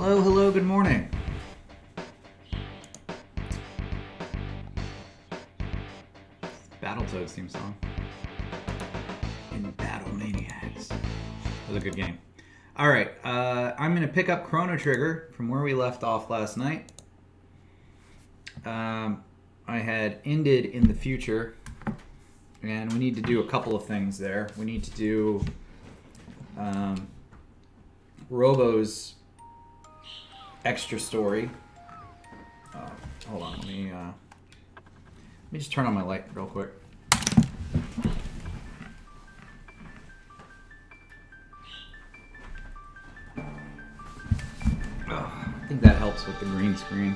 Hello, hello, good morning. Battletoads theme song. In Battle Maniacs. That was a good game. Alright, I'm going to pick up Chrono Trigger from where we left off last night. I had ended in the future, and we need to do a couple of things there. We need to do Robo's extra story. Hold on, let me just turn on my light real quick. I think that helps with the green screen.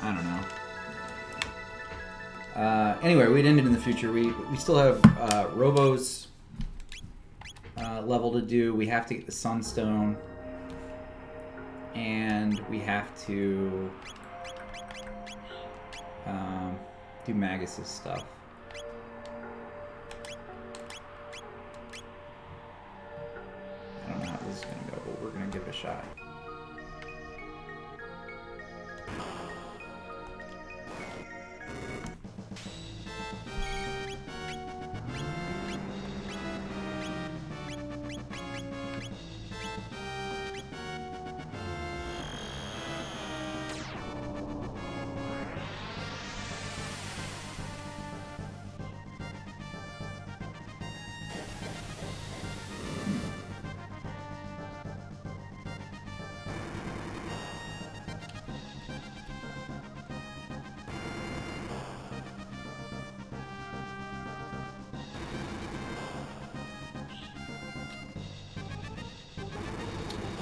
I don't know. Anyway, we'd ended in the future. We still have Robo's level to do. We have to get the Sunstone. And we have to do Magus's stuff. I don't know how this is going to go, but we're going to give it a shot.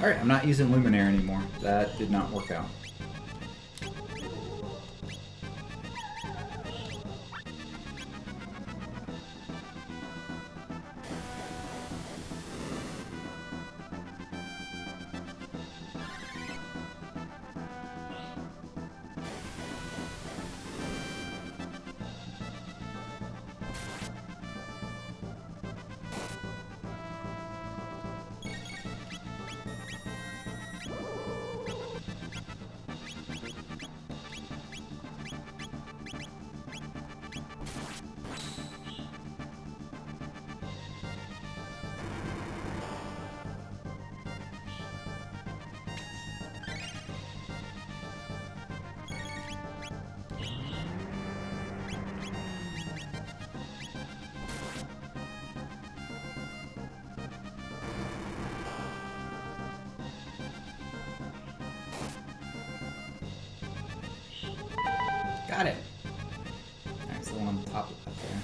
Alright, I'm not using Luminaire anymore. That did not work out. Got it. That's the one on the top of that there.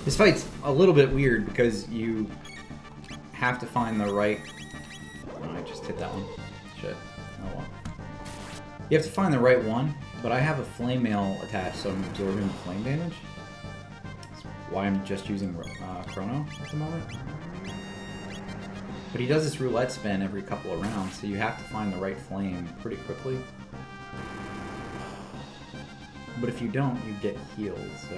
This fight's a little bit weird because you have to find the right... Oh, I just hit that one. Shit. Oh well. You have to find the right one, but I have a flame mail attached, so I'm absorbing the flame damage. It's why I'm just using Chrono at the moment. But he does this roulette spin every couple of rounds, so you have to find the right flame pretty quickly. But if you don't, you get healed, so...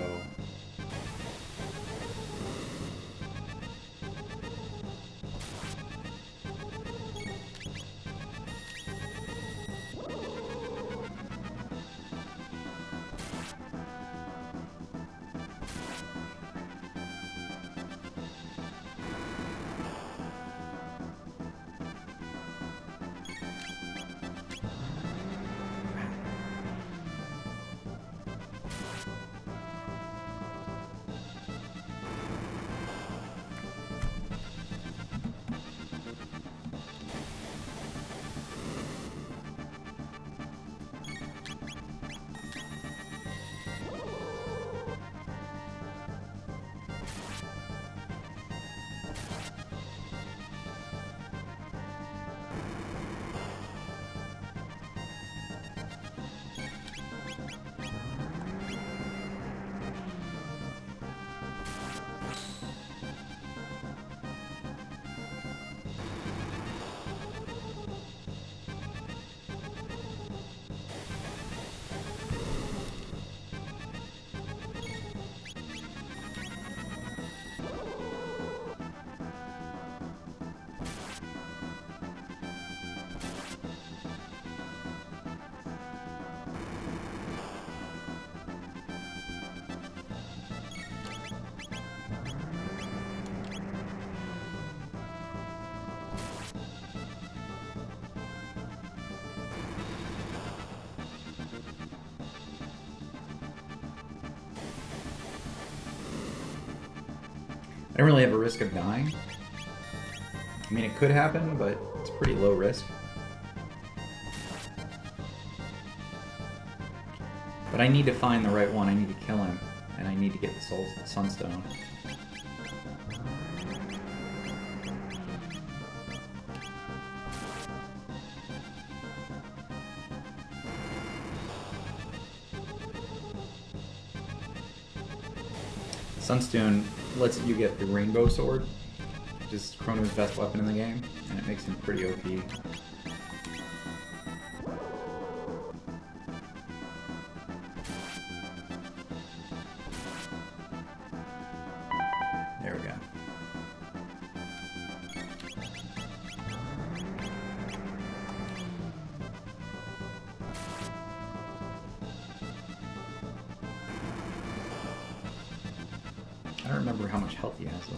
I don't really have a risk of dying. I mean, it could happen, but it's pretty low risk. But I need to find the right one. I need to kill him, and I need to get the Sunstone. Sunstone lets you get the Rainbow Sword, which is Chrono's best weapon in the game, and it makes him pretty OP. There we go. I don't remember how much health he has, though.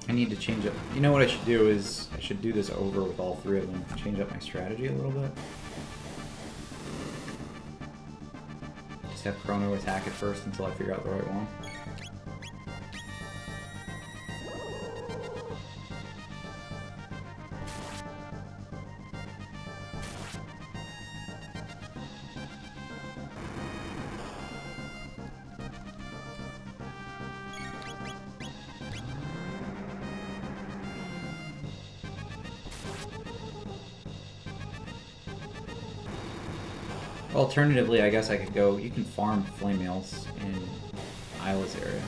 I need to change up. You know what I should do is I should do this over with all three of them. Change up my strategy a little bit. Just have Chrono attack it first until I figure out the right one. Alternatively, I guess I could go, you can farm flame mails in Isla's area.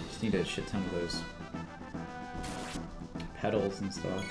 Just need a shit ton of those petals and stuff.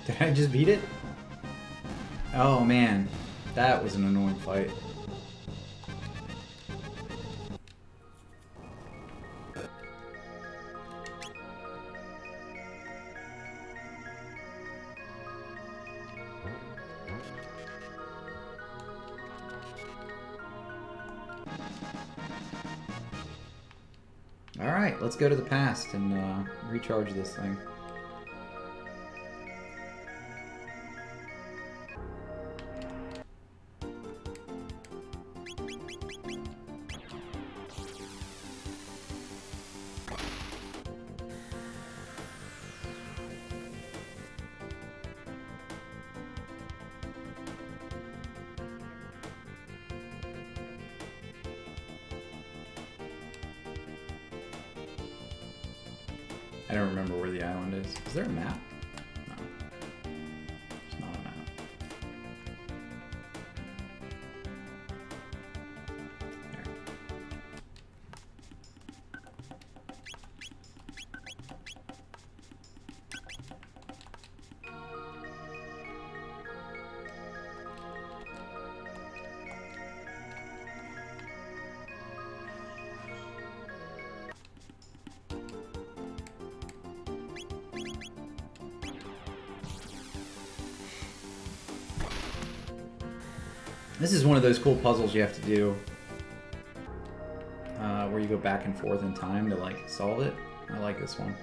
Did I just beat it? Oh man, that was an annoying fight. Alright, let's go to the past and recharge this thing. I don't remember where the island is. Is there a map? No. There's not a map. There. This is one of those cool puzzles you have to do where you go back and forth in time to like solve it. I like this one.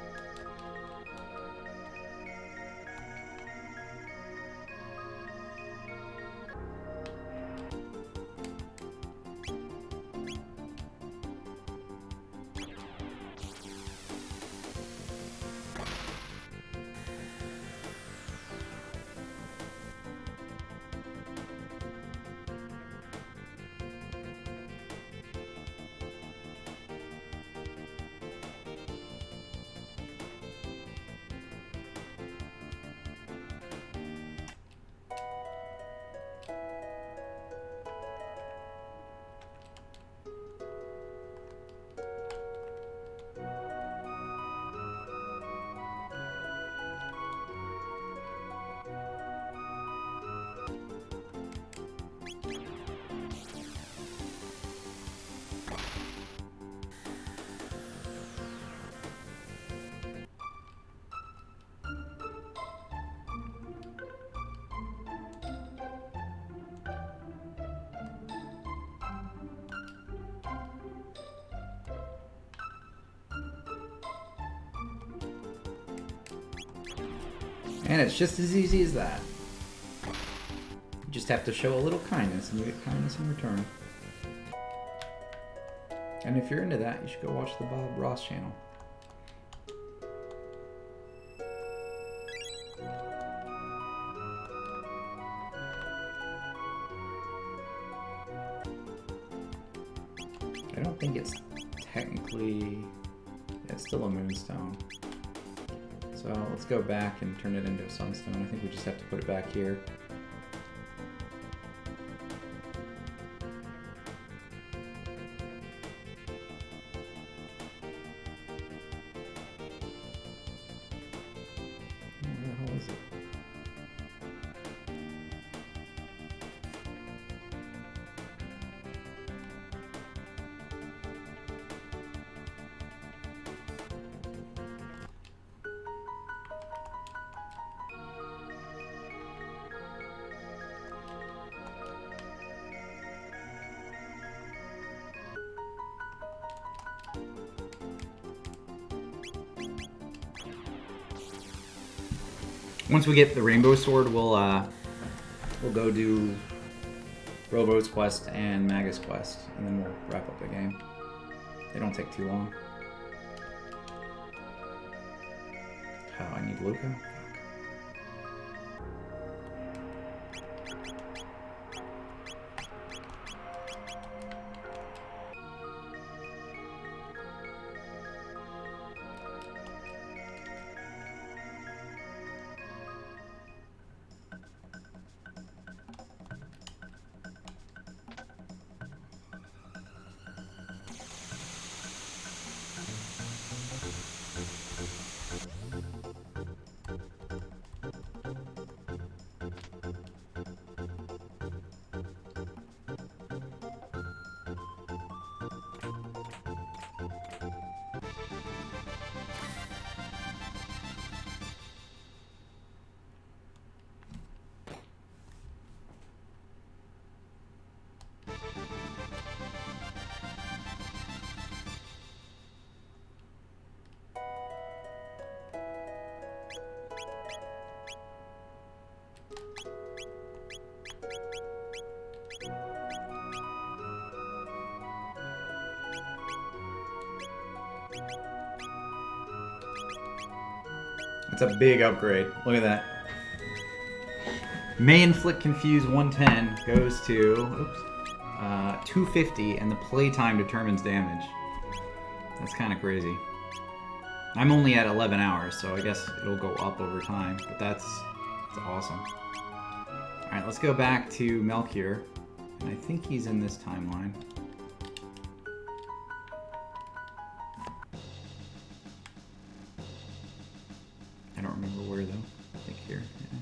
And it's just as easy as that. You just have to show a little kindness and you get kindness in return. And if you're into that, you should go watch the Bob Ross channel. I don't think it's technically... It's still a moonstone. So let's go back and turn it into a sunstone. I think we just have to put it back here. Where the hell is it? Once we get the Rainbow Sword, we'll go do Robo's Quest and Magus Quest, and then we'll wrap up the game. They don't take too long. Oh, I need Luca? It's a big upgrade. Look at that. May inflict confuse 110 goes to 250, and the playtime determines damage. That's kind of crazy. I'm only at 11 hours, so I guess it'll go up over time. But that's awesome. All right, let's go back to Melchior, and I think he's in this timeline. I don't remember where though. I think here. Yeah.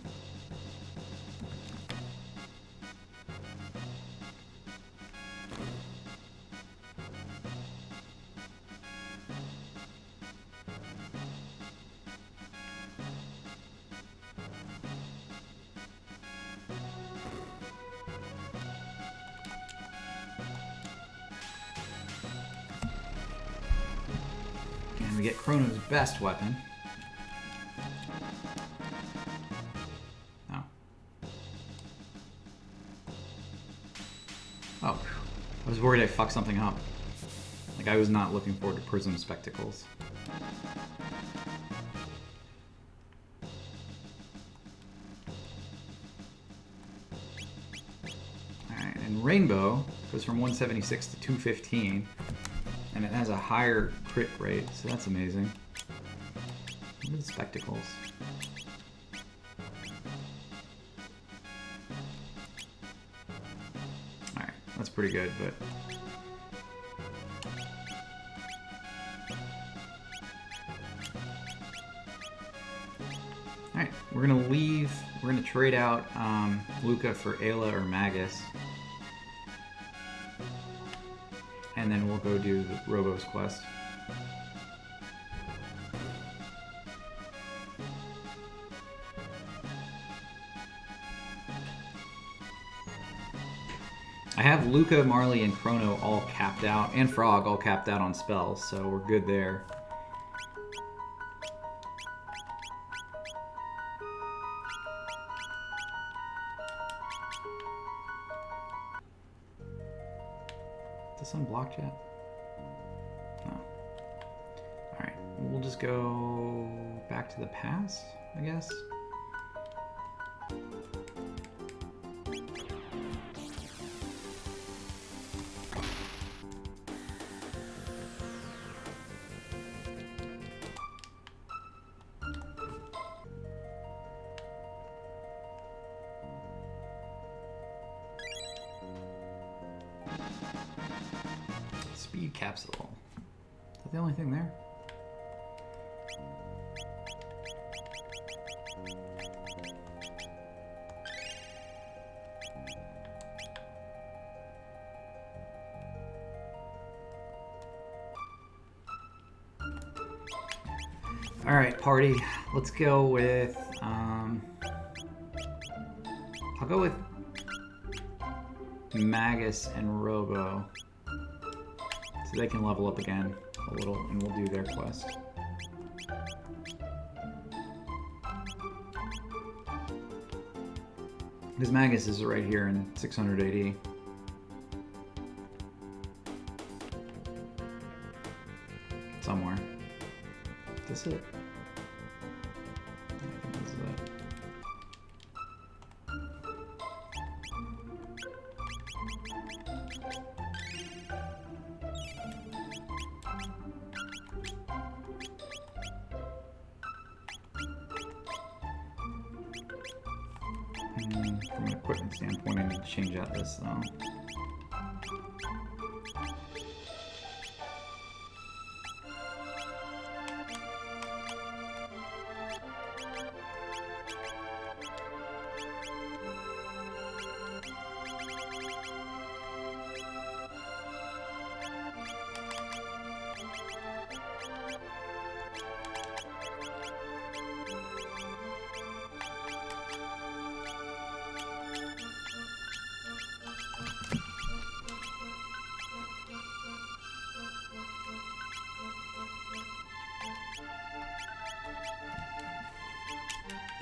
And we get Chrono's best weapon. Oh, I was worried I fucked something up. Like, I was not looking forward to Prism Spectacles. Alright, and Rainbow goes from 176 to 215, and it has a higher crit rate, so that's amazing. Look at the Spectacles. That's pretty good, but... Alright, we're gonna leave. We're gonna trade out Luca for Ayla or Magus. And then we'll go do the Robo's quest. I have Luca, Marley, and Chrono all capped out, and Frog all capped out on spells, so we're good there. Is this unblocked yet? No. Alright, we'll just go back to the past, I guess. Speed capsule. Is that the only thing there? All right, party. Let's go with. I'll go with Magus and Robo. So they can level up again a little, and we'll do their quest. Because Magus is right here in 600 AD. Somewhere. Is this it? I think this is it. From an equipment standpoint, I need to change out this though.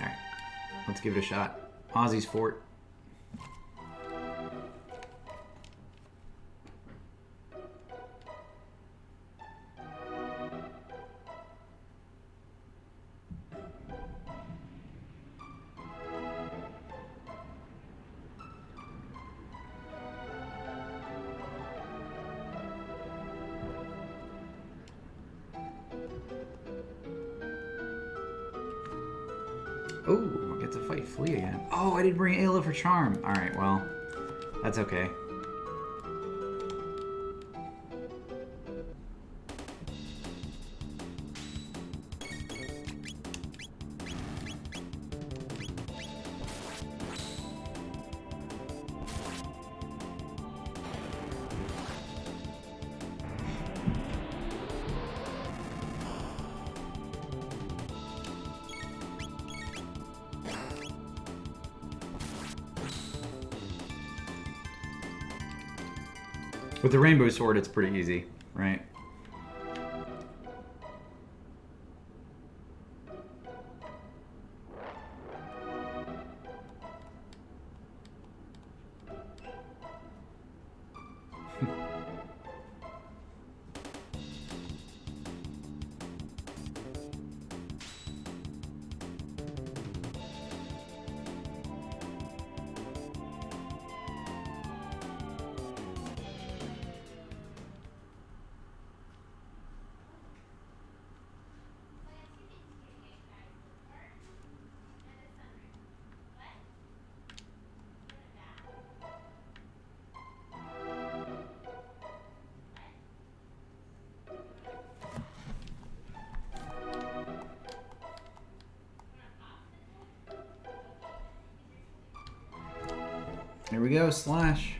Alright, let's give it a shot. Ozzy's Fort. Oh, I get to fight Flea again. Oh, I didn't bring Ayla for Charm. Alright, well, that's okay. With the Rainbow Sword, it's pretty easy, right? Here we go, Slash.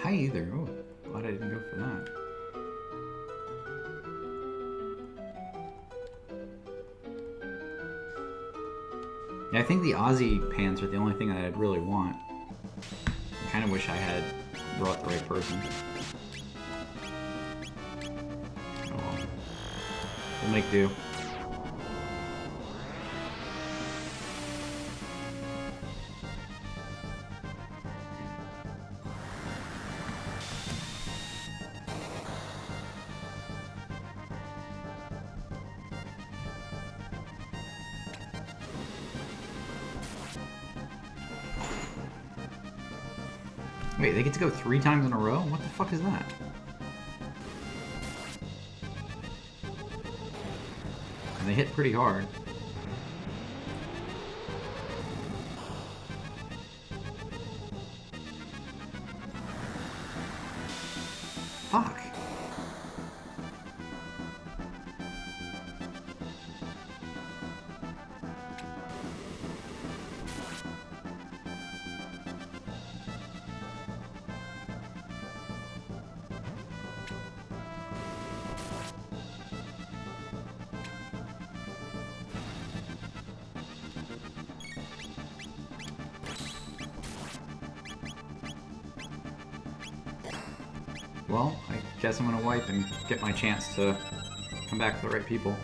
Hi either. Oh, glad I didn't go for that. Yeah, I think the Aussie pants are the only thing that I'd really want. I kind of wish I had brought the right person. Oh well. We'll make do. Wait, they get to go 3 times in a row? What the fuck is that? And they hit pretty hard. Fuck. Well, I guess I'm gonna wipe and get my chance to come back to the right people.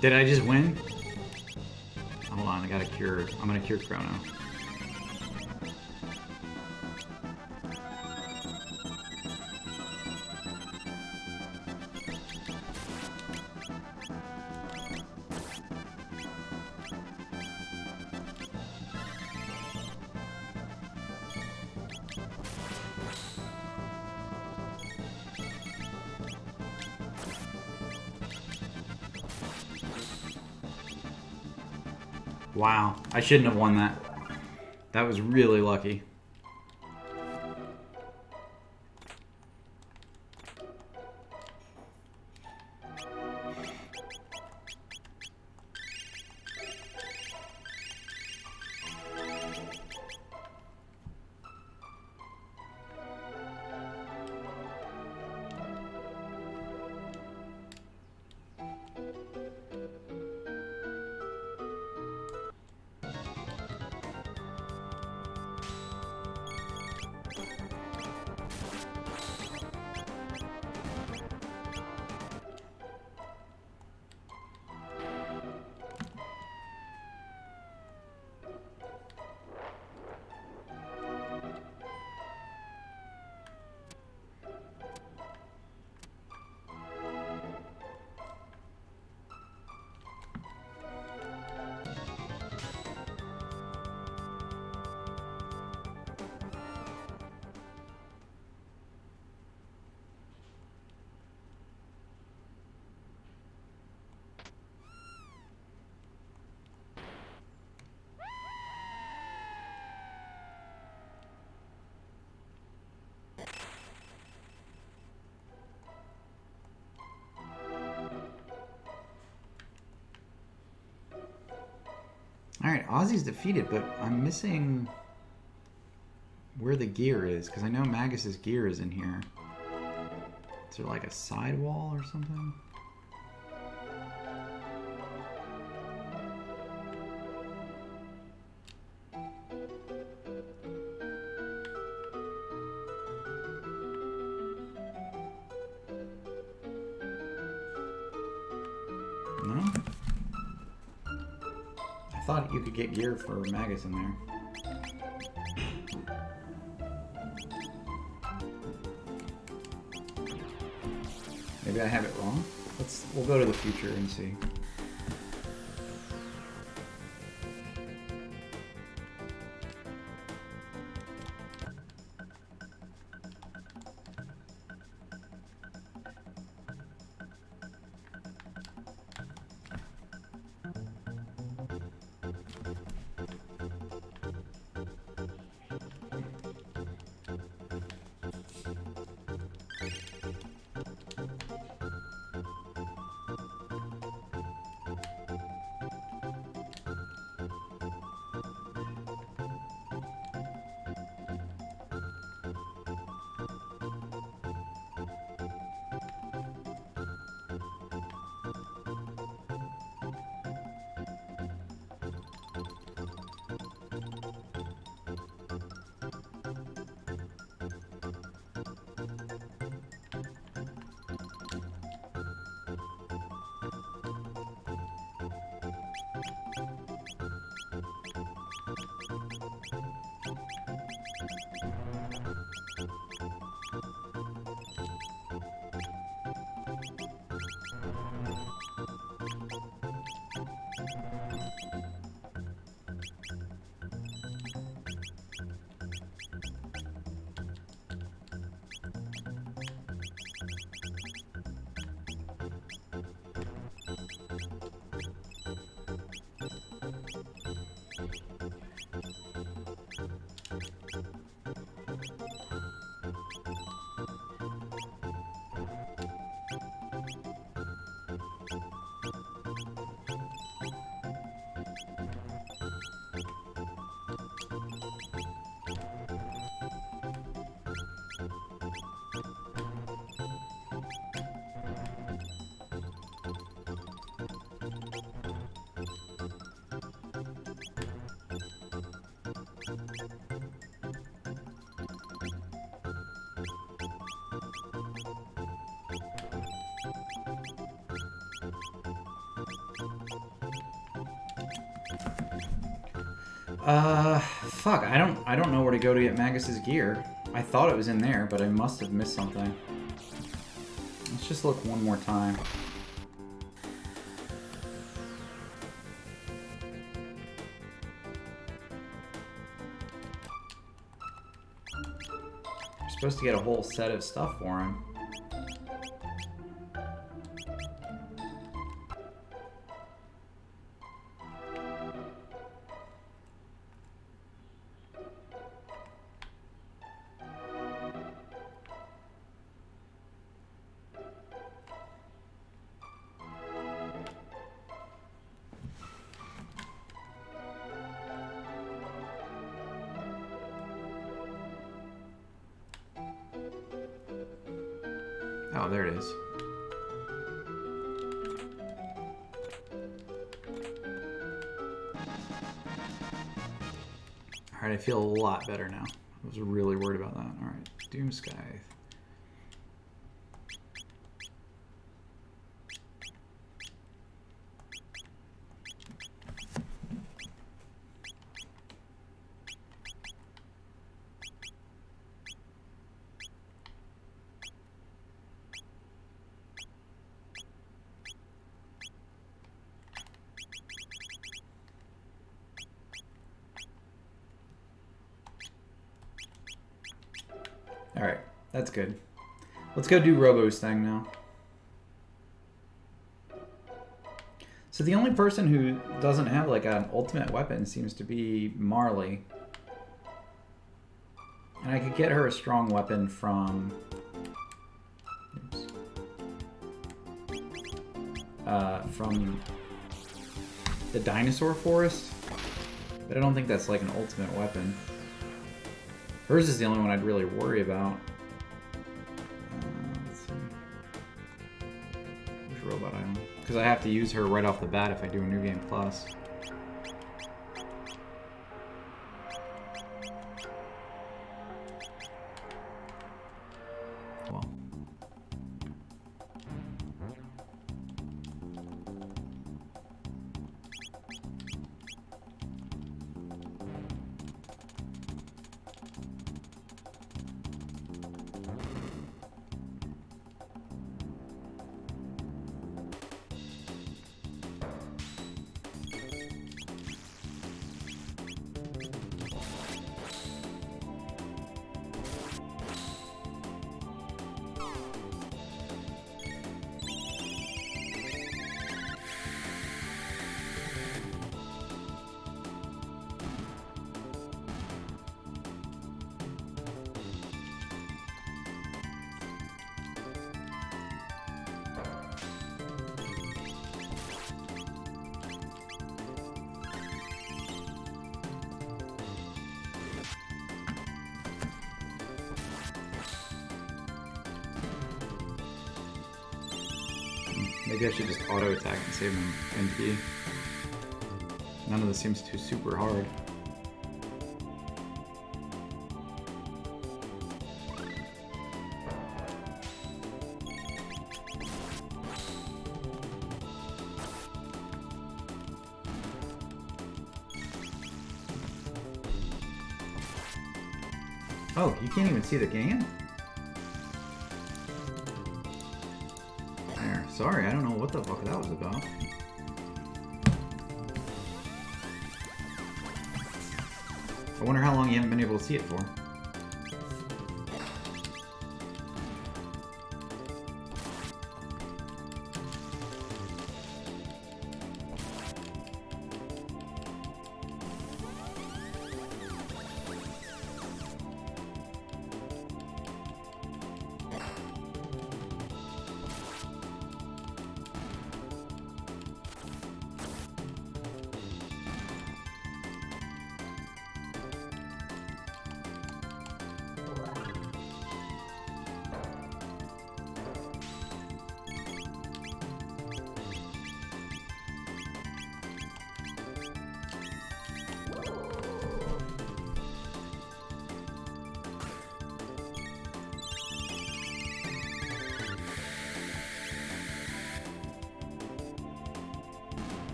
Did I just win? Hold on, I gotta cure. I'm gonna cure Chrono. Wow, I shouldn't have won that. That was really lucky. Alright, Ozzy's defeated, but I'm missing where the gear is, because I know Magus's gear is in here. Is there like a sidewall or something? No? I thought you could get gear for Magus in there. Maybe I have it wrong. We'll go to the future and see. Fuck, I don't know where to go to get Magus's gear. I thought it was in there, but I must have missed something. Let's just look one more time. You're supposed to get a whole set of stuff for him. Oh, there it is. Alright, I feel a lot better now. I was really worried about that. Alright, Doomsky. Alright, that's good. Let's go do Robo's thing now. So the only person who doesn't have like an ultimate weapon seems to be Marley. And I could get her a strong weapon from... from the dinosaur forest. But I don't think that's like an ultimate weapon. Hers is the only one I'd really worry about. Let's see. Which robot item? Because I have to use her right off the bat if I do a New Game Plus. Well. Maybe I should just auto attack and save him MP. None of this seems too super hard. Oh, you can't even see the game? There. Sorry, I don't know what the fuck that was about. I wonder how long you haven't been able to see it for.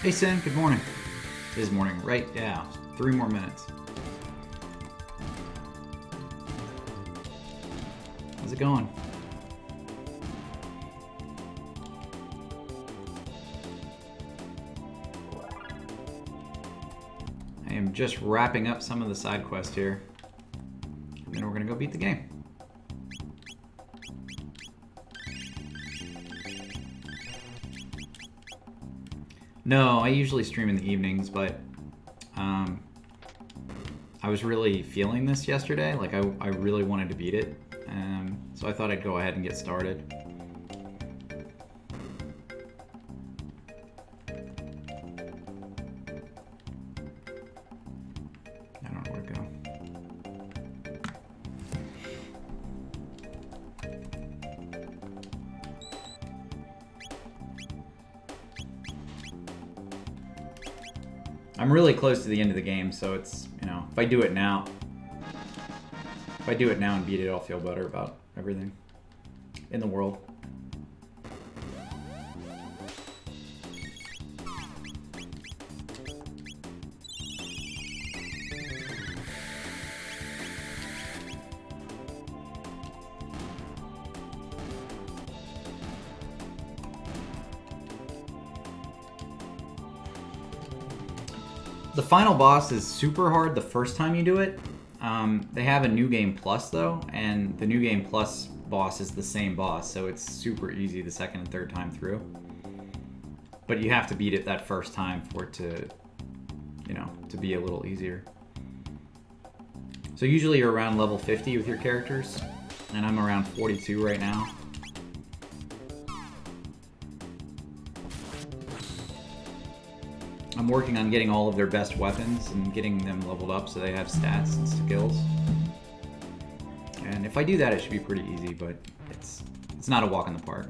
Hey Sen, good morning. It is morning, right? Yeah, 3 more minutes. How's it going? I am just wrapping up some of the side quests here. And then we're gonna go beat the game. No, I usually stream in the evenings, but I was really feeling this yesterday. Like, I really wanted to beat it. So I thought I'd go ahead and get started. I don't know where to go. I'm really close to the end of the game, so it's, you know, if I do it now and beat it, I'll feel better about everything in the world. The final boss is super hard the first time you do it. They have a New Game Plus, though, and the New Game Plus boss is the same boss, so it's super easy the second and third time through. But you have to beat it that first time for it to, you know, to be a little easier. So usually you're around level 50 with your characters, and I'm around 42 right now. I'm working on getting all of their best weapons and getting them leveled up so they have stats and skills. And if I do that, it should be pretty easy, but it's not a walk in the park.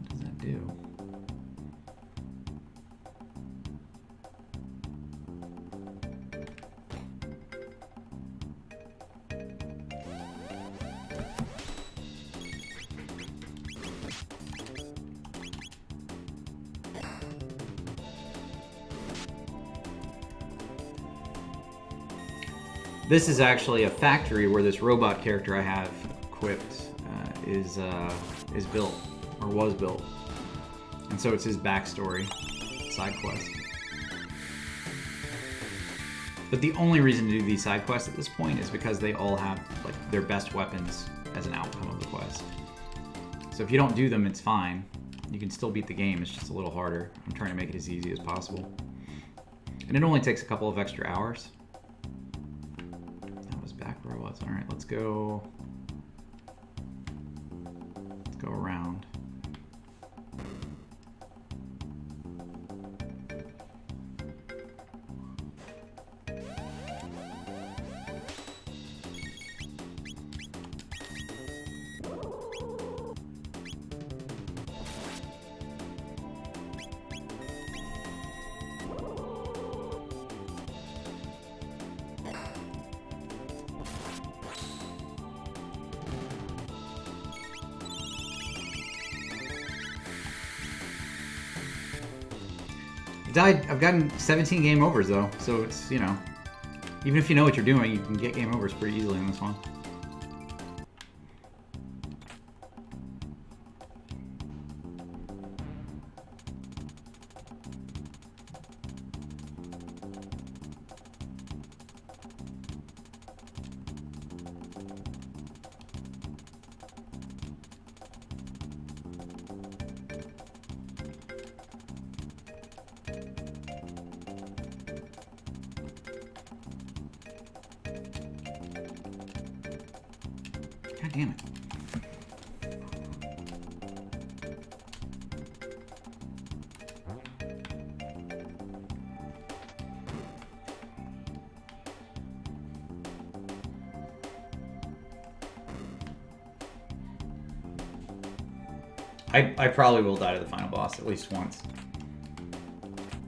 What does that do? This is actually a factory where this robot character I have equipped is built, or was built. And so it's his backstory, side quest. But the only reason to do these side quests at this point is because they all have like their best weapons as an outcome of the quest. So if you don't do them, it's fine. You can still beat the game, it's just a little harder. I'm trying to make it as easy as possible. And it only takes a couple of extra hours. Where I was. All right, let's go around. I've gotten 17 game overs though, so it's, you know, even if you know what you're doing, you can get game overs pretty easily in this one. God damn it. I probably will die to the final boss at least once.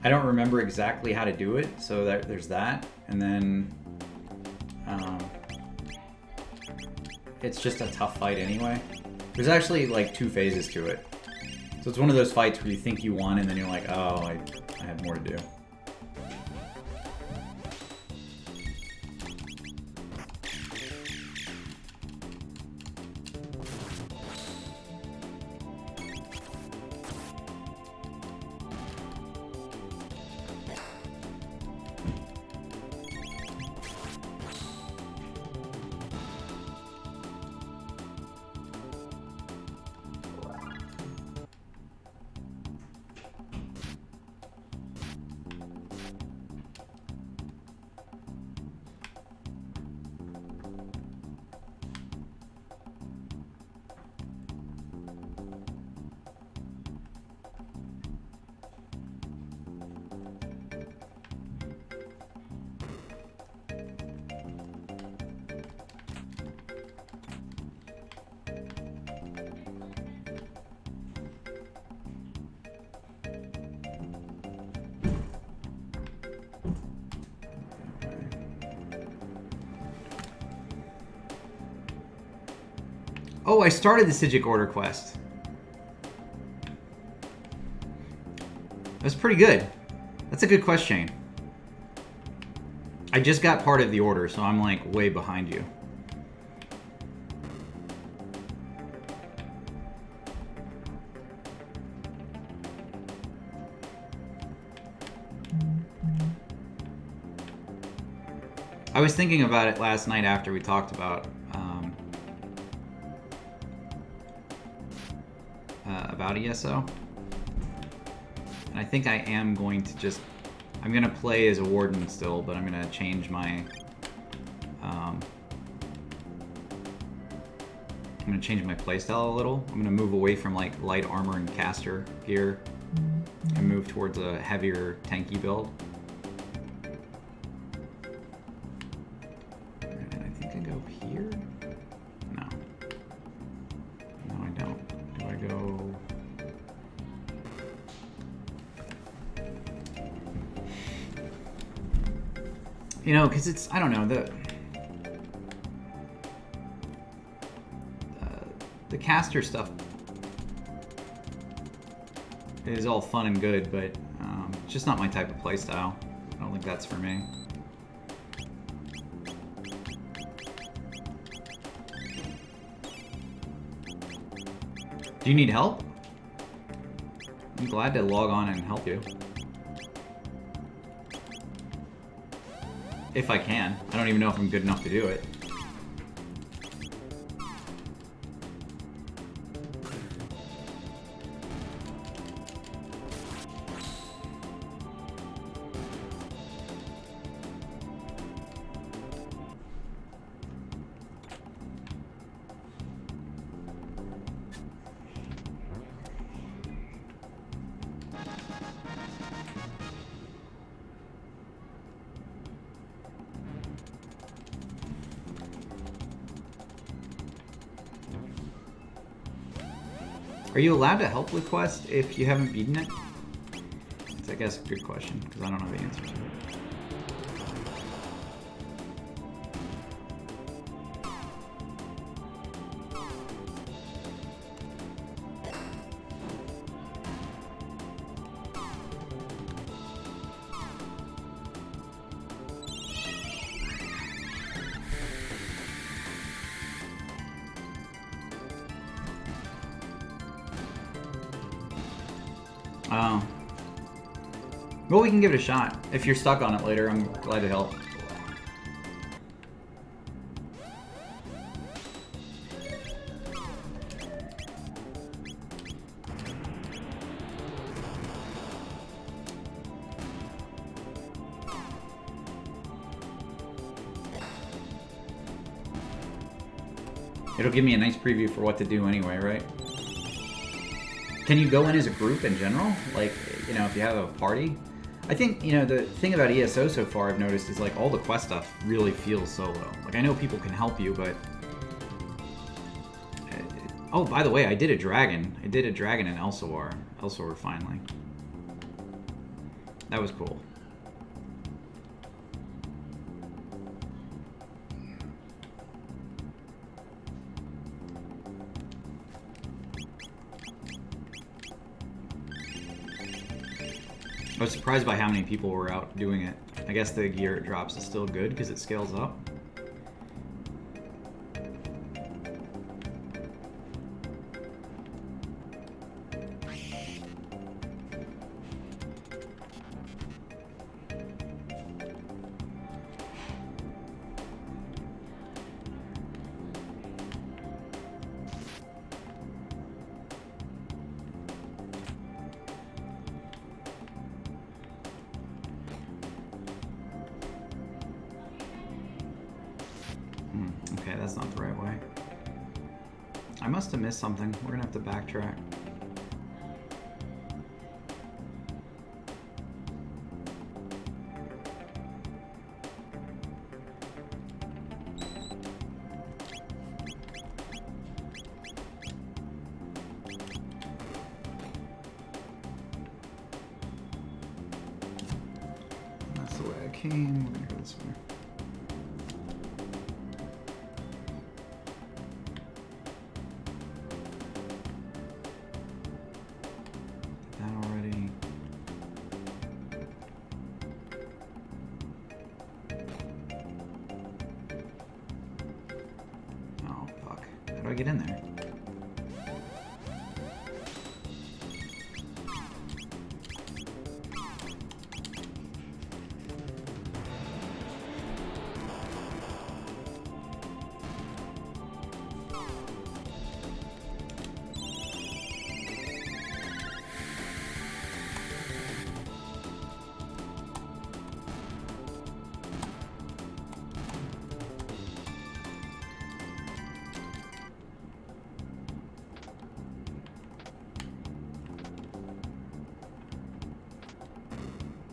I don't remember exactly how to do it, so there's that. And then it's just a tough fight anyway. There's actually like 2 phases to it. So it's one of those fights where you think you won and then you're like, oh, I have more to do. Oh, I started the Sigic Order quest. That's pretty good. That's a good quest chain. I just got part of the order, so I'm like way behind you. I was thinking about it last night after we talked about ESO. And I think I am going to just... I'm going to play as a warden still, but I'm going to change my... I'm going to change my playstyle a little. I'm going to move away from like light armor and caster gear and move towards a heavier tanky build. And I think I go here? No. No, I don't. Do I go... You know, because it's, I don't know, the caster stuff is all fun and good, but it's just not my type of playstyle. I don't think that's for me. Do you need help? I'm glad to log on and help you. If I can. I don't even know if I'm good enough to do it. Are you allowed to help with quest if you haven't beaten it? It's, I guess, a good question, because I don't know the answer to it. Oh. Well, we can give it a shot. If you're stuck on it later, I'm glad to help. It'll give me a nice preview for what to do anyway, right? Can you go in as a group in general? Like, you know, if you have a party? I think, you know, the thing about ESO so far I've noticed is like all the quest stuff really feels solo. Like, I know people can help you, but... Oh, by the way, I did a dragon. I did a dragon in Elsewhere finally. That was cool. I was surprised by how many people were out doing it. I guess the gear it drops is still good because it scales up. Okay, that's not the right way. I must have missed something. We're gonna have to backtrack. That's the way I came. We're gonna go this way. get in there?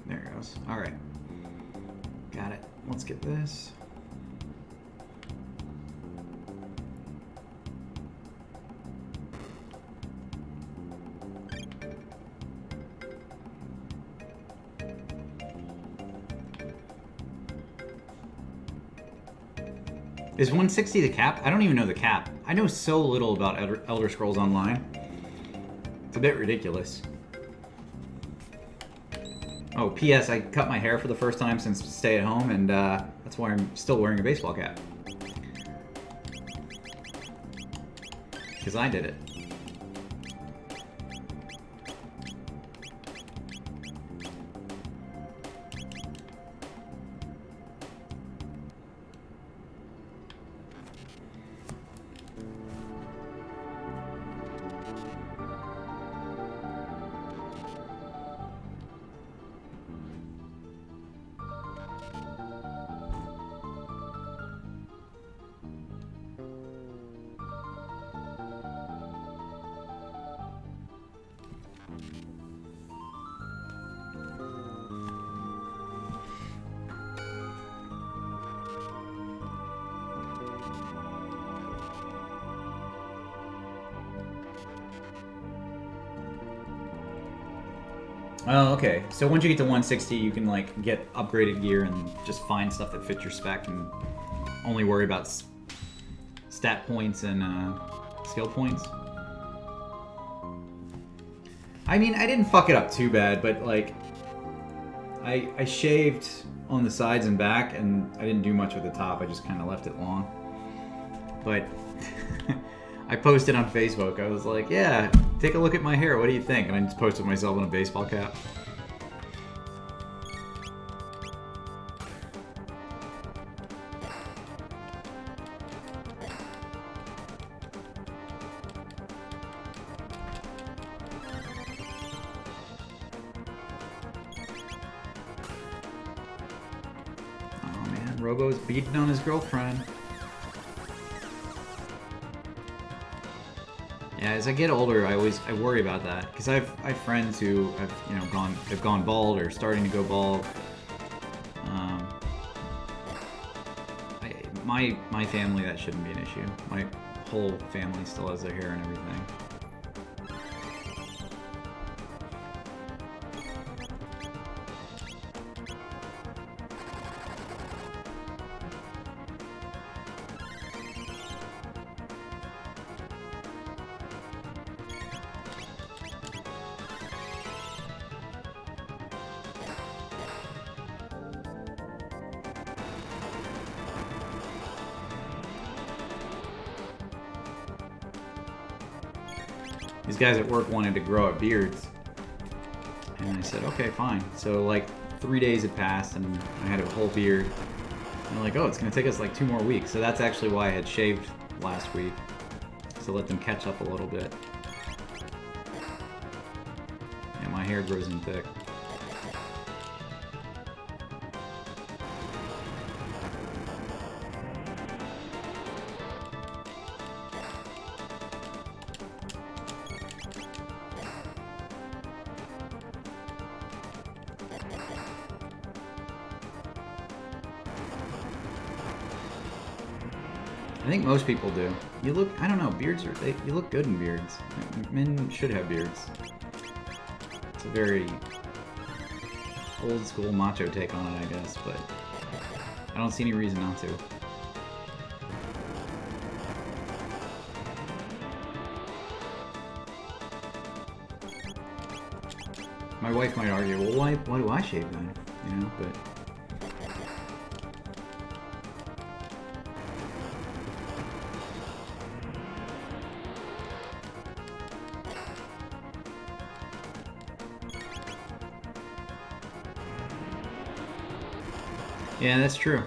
There it goes. All right. Got it. Let's get this. Is 160 the cap? I don't even know the cap. I know so little about Elder Scrolls Online. It's a bit ridiculous. Oh, P.S. I cut my hair for the first time since stay at home, and that's why I'm still wearing a baseball cap. Because I did it. Oh, okay. So once you get to 160, you can like get upgraded gear and just find stuff that fits your spec and only worry about stat points and skill points. I mean, I didn't fuck it up too bad, but like, I shaved on the sides and back, and I didn't do much with the top. I just kind of left it long. But I posted on Facebook. I was like, yeah, take a look at my hair. What do you think? And I just posted myself in a baseball cap. Oh man, Robo's beating on his girlfriend. Yeah, as I get older, I worry about that because I have friends who have gone bald or starting to go bald. My family, that shouldn't be an issue. My whole family still has their hair and everything. These guys at work wanted to grow out beards, and I said, okay, fine. So like 3 days had passed, and I had a whole beard. And they're like, oh, it's gonna take us like 2 more weeks. So that's actually why I had shaved last week, to let them catch up a little bit. Yeah, my hair grows in thick. I think most people do. You look, I don't know, beards are, you look good in beards. Men should have beards. It's a very old school macho take on it, I guess, but I don't see any reason not to. My wife might argue, well, why do I shave then? You know, but Yeah, that's true.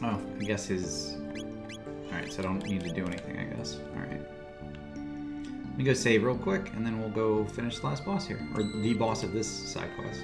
Oh, I guess his... Alright, so I don't need to do anything, I guess. Alright. Let me go save real quick, and then we'll go finish the last boss here. Or the boss of this side quest.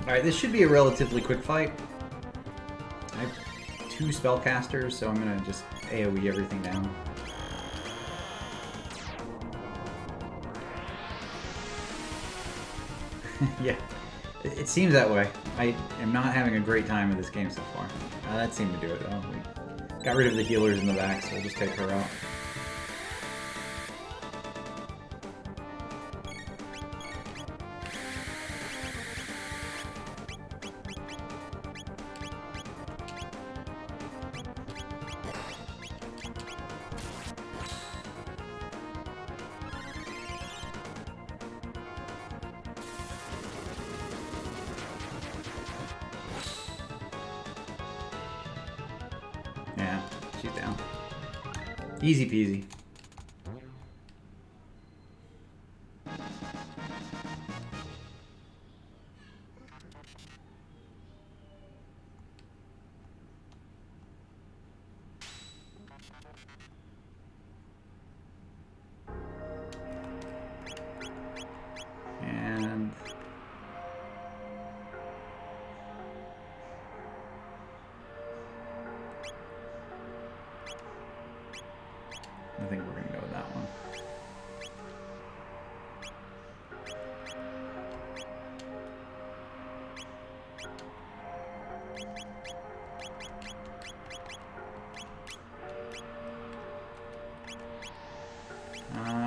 Alright, this should be a relatively quick fight. I have 2 spellcasters, so I'm gonna just AoE everything down. Yeah, it seems that way. I am not having a great time with this game so far. That seemed to do it though. We got rid of the healers in the back, so we'll just take her out. Yeah, she's down. Easy peasy. And I think we're gonna go with that one.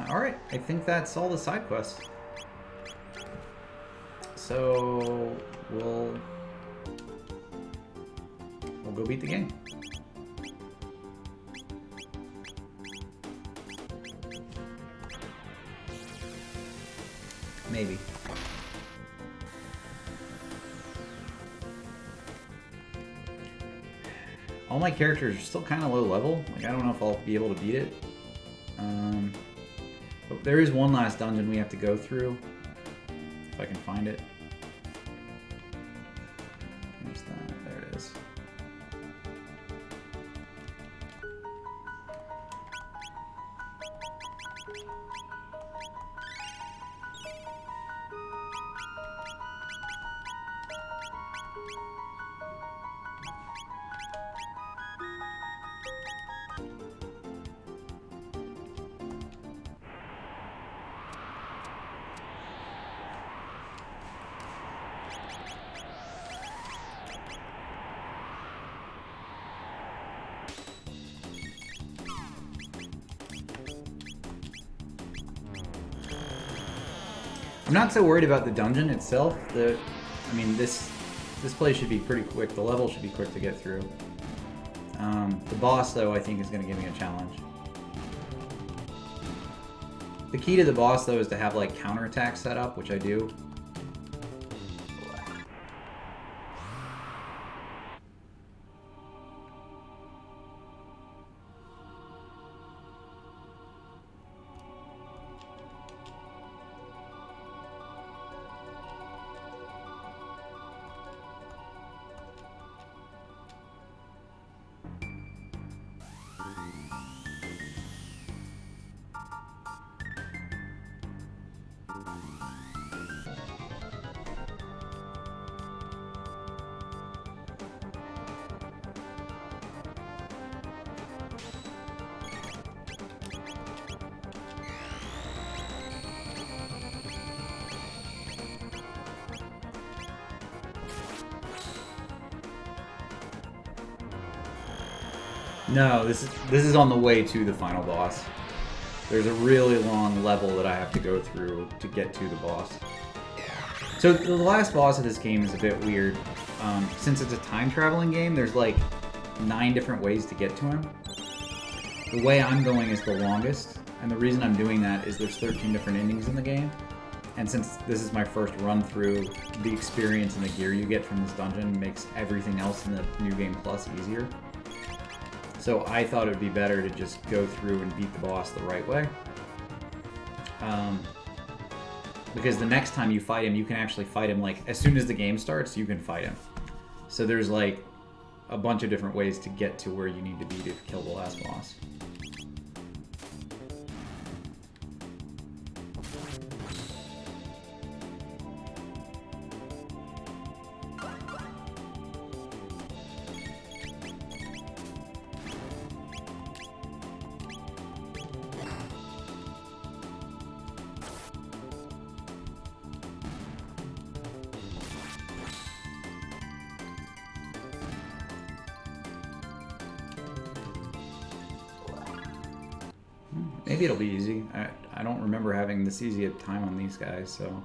Alright, I think that's all the side quests. So we'll go beat the game. Maybe. All my characters are still kind of low level. Like, I don't know if I'll be able to beat it. But there is one last dungeon we have to go through. If I can find it. Where's that? There it is. I'm not so worried about the dungeon itself. I mean, this place should be pretty quick. The level should be quick to get through. The boss, though, I think is going to give me a challenge. The key to the boss, though, is to have, like, counterattacks set up, which I do. No, this is on the way to the final boss. There's a really long level that I have to go through to get to the boss. So the last boss of this game is a bit weird. Since it's a time-traveling game, there's like 9 different ways to get to him. The way I'm going is the longest, and the reason I'm doing that is there's 13 different endings in the game. And since this is my first run through, the experience and the gear you get from this dungeon makes everything else in the New Game Plus easier. So I thought it would be better to just go through and beat the boss the right way. Because the next time you fight him, you can actually fight him, like, as soon as the game starts, you can fight him. So there's, like, a bunch of different ways to get to where you need to be to kill the last boss. Maybe it'll be easy. I don't remember having this easy a time on these guys, so...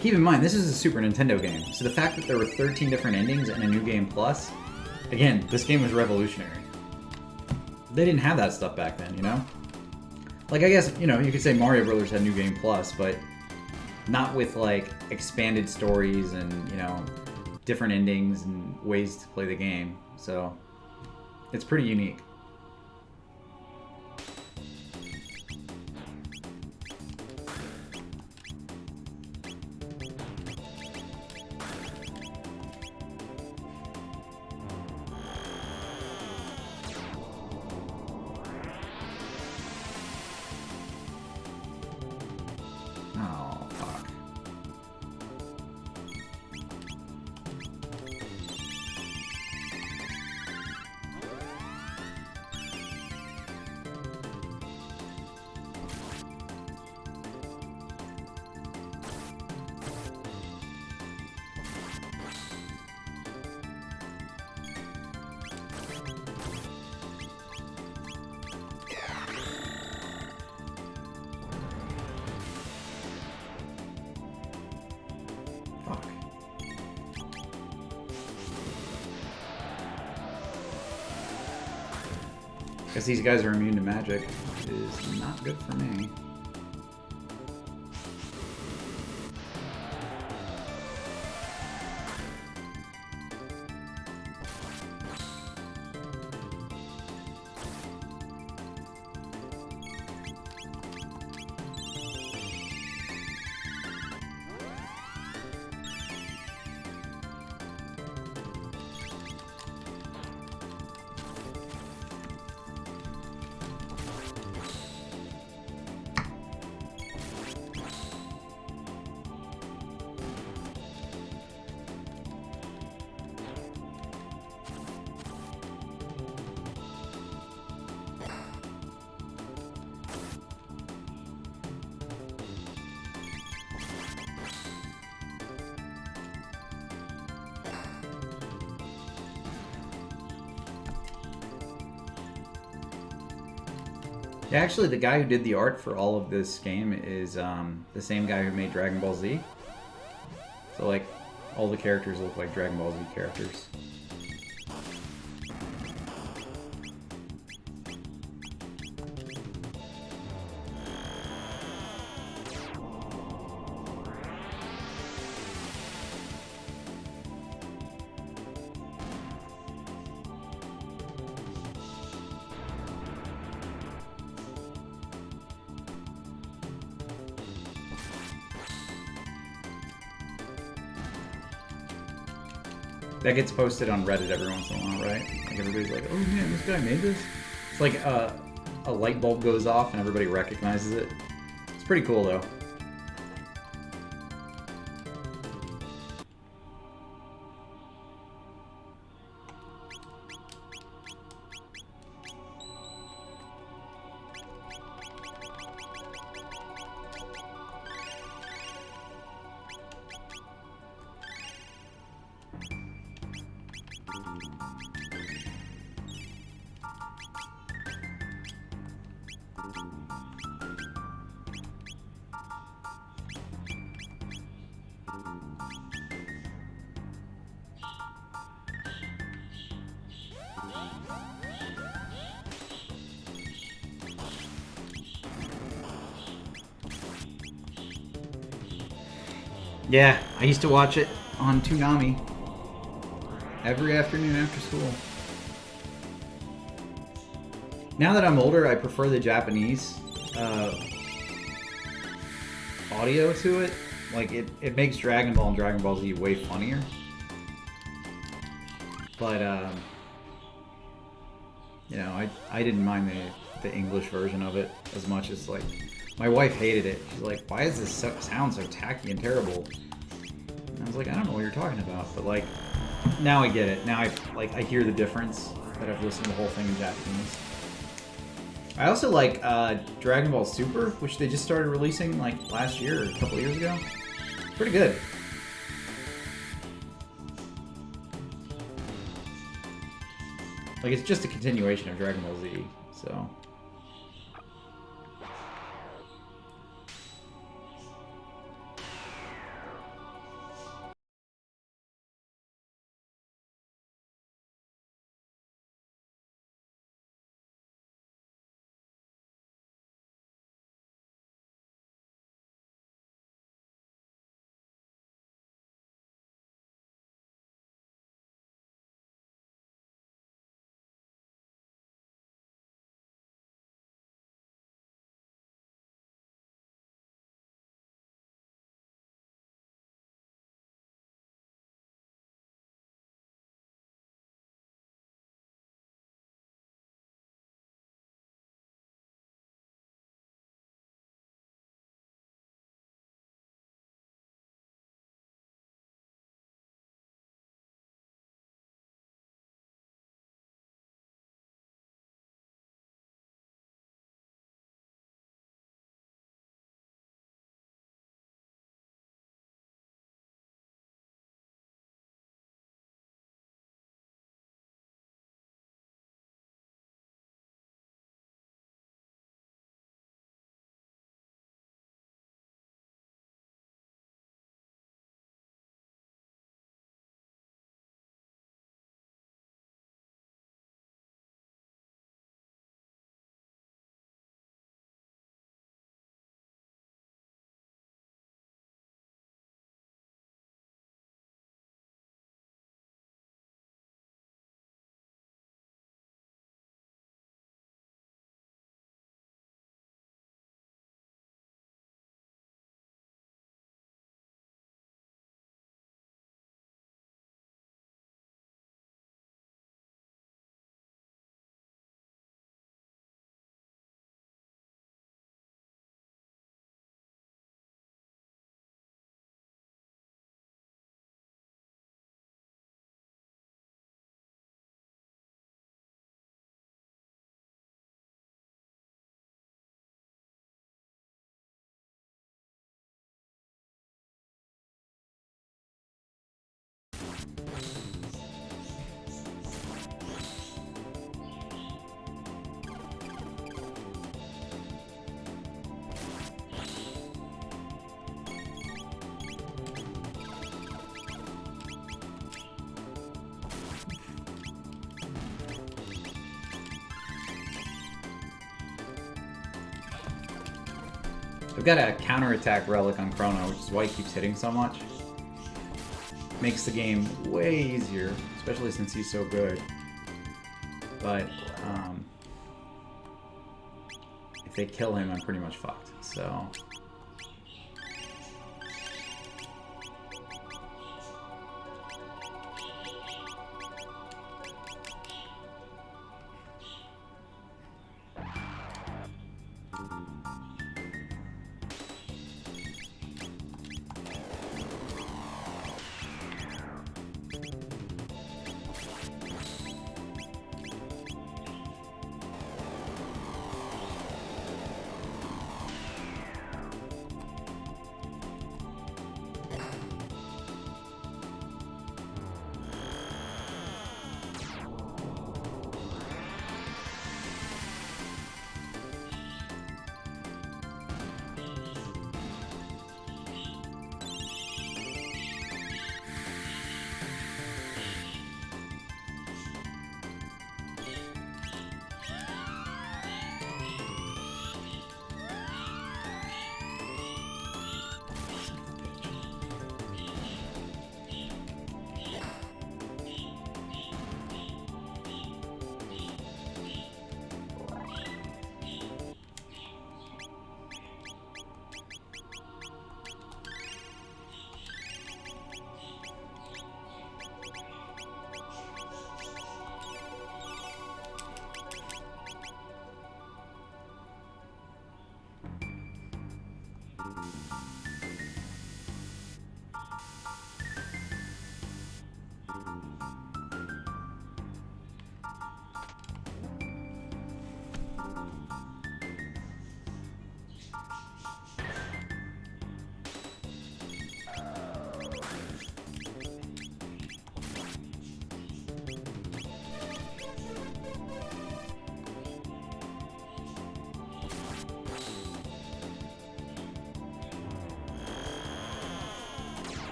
Keep in mind, this is a Super Nintendo game, so the fact that there were 13 different endings and a New Game Plus, again, this game was revolutionary. They didn't have that stuff back then, you know? Like, I guess, you know, you could say Mario Brothers had New Game Plus, but not with, like, expanded stories and, you know, different endings and ways to play the game. So, it's pretty unique. Guess these guys are immune to magic, which is not good for me. Yeah, actually, the guy who did the art for all of this game is the same guy who made Dragon Ball Z. So, like, all the characters look like Dragon Ball Z characters. That gets posted on Reddit every once in a while, right? Like everybody's like, "Oh man, this guy made this." It's like a light bulb goes off and everybody recognizes it. It's pretty cool though. Yeah, I used to watch it on Toonami every afternoon after school. Now that I'm older, I prefer the Japanese audio to it. Like, it makes Dragon Ball and Dragon Ball Z way funnier. But, you know, I didn't mind the English version of it as much as, like, my wife hated it. She's like, why does this sound so tacky and terrible? And I was like, I don't know what you're talking about. But, like, now I get it. Now I hear the difference that I've listened to the whole thing in Japanese. I also like Dragon Ball Super, which they just started releasing like last year or a couple years ago. Pretty good. Like, it's just a continuation of Dragon Ball Z, so I've got a counterattack relic on Chrono, which is why he keeps hitting so much. Makes the game way easier, especially since he's so good. But if they kill him, I'm pretty much fucked. So.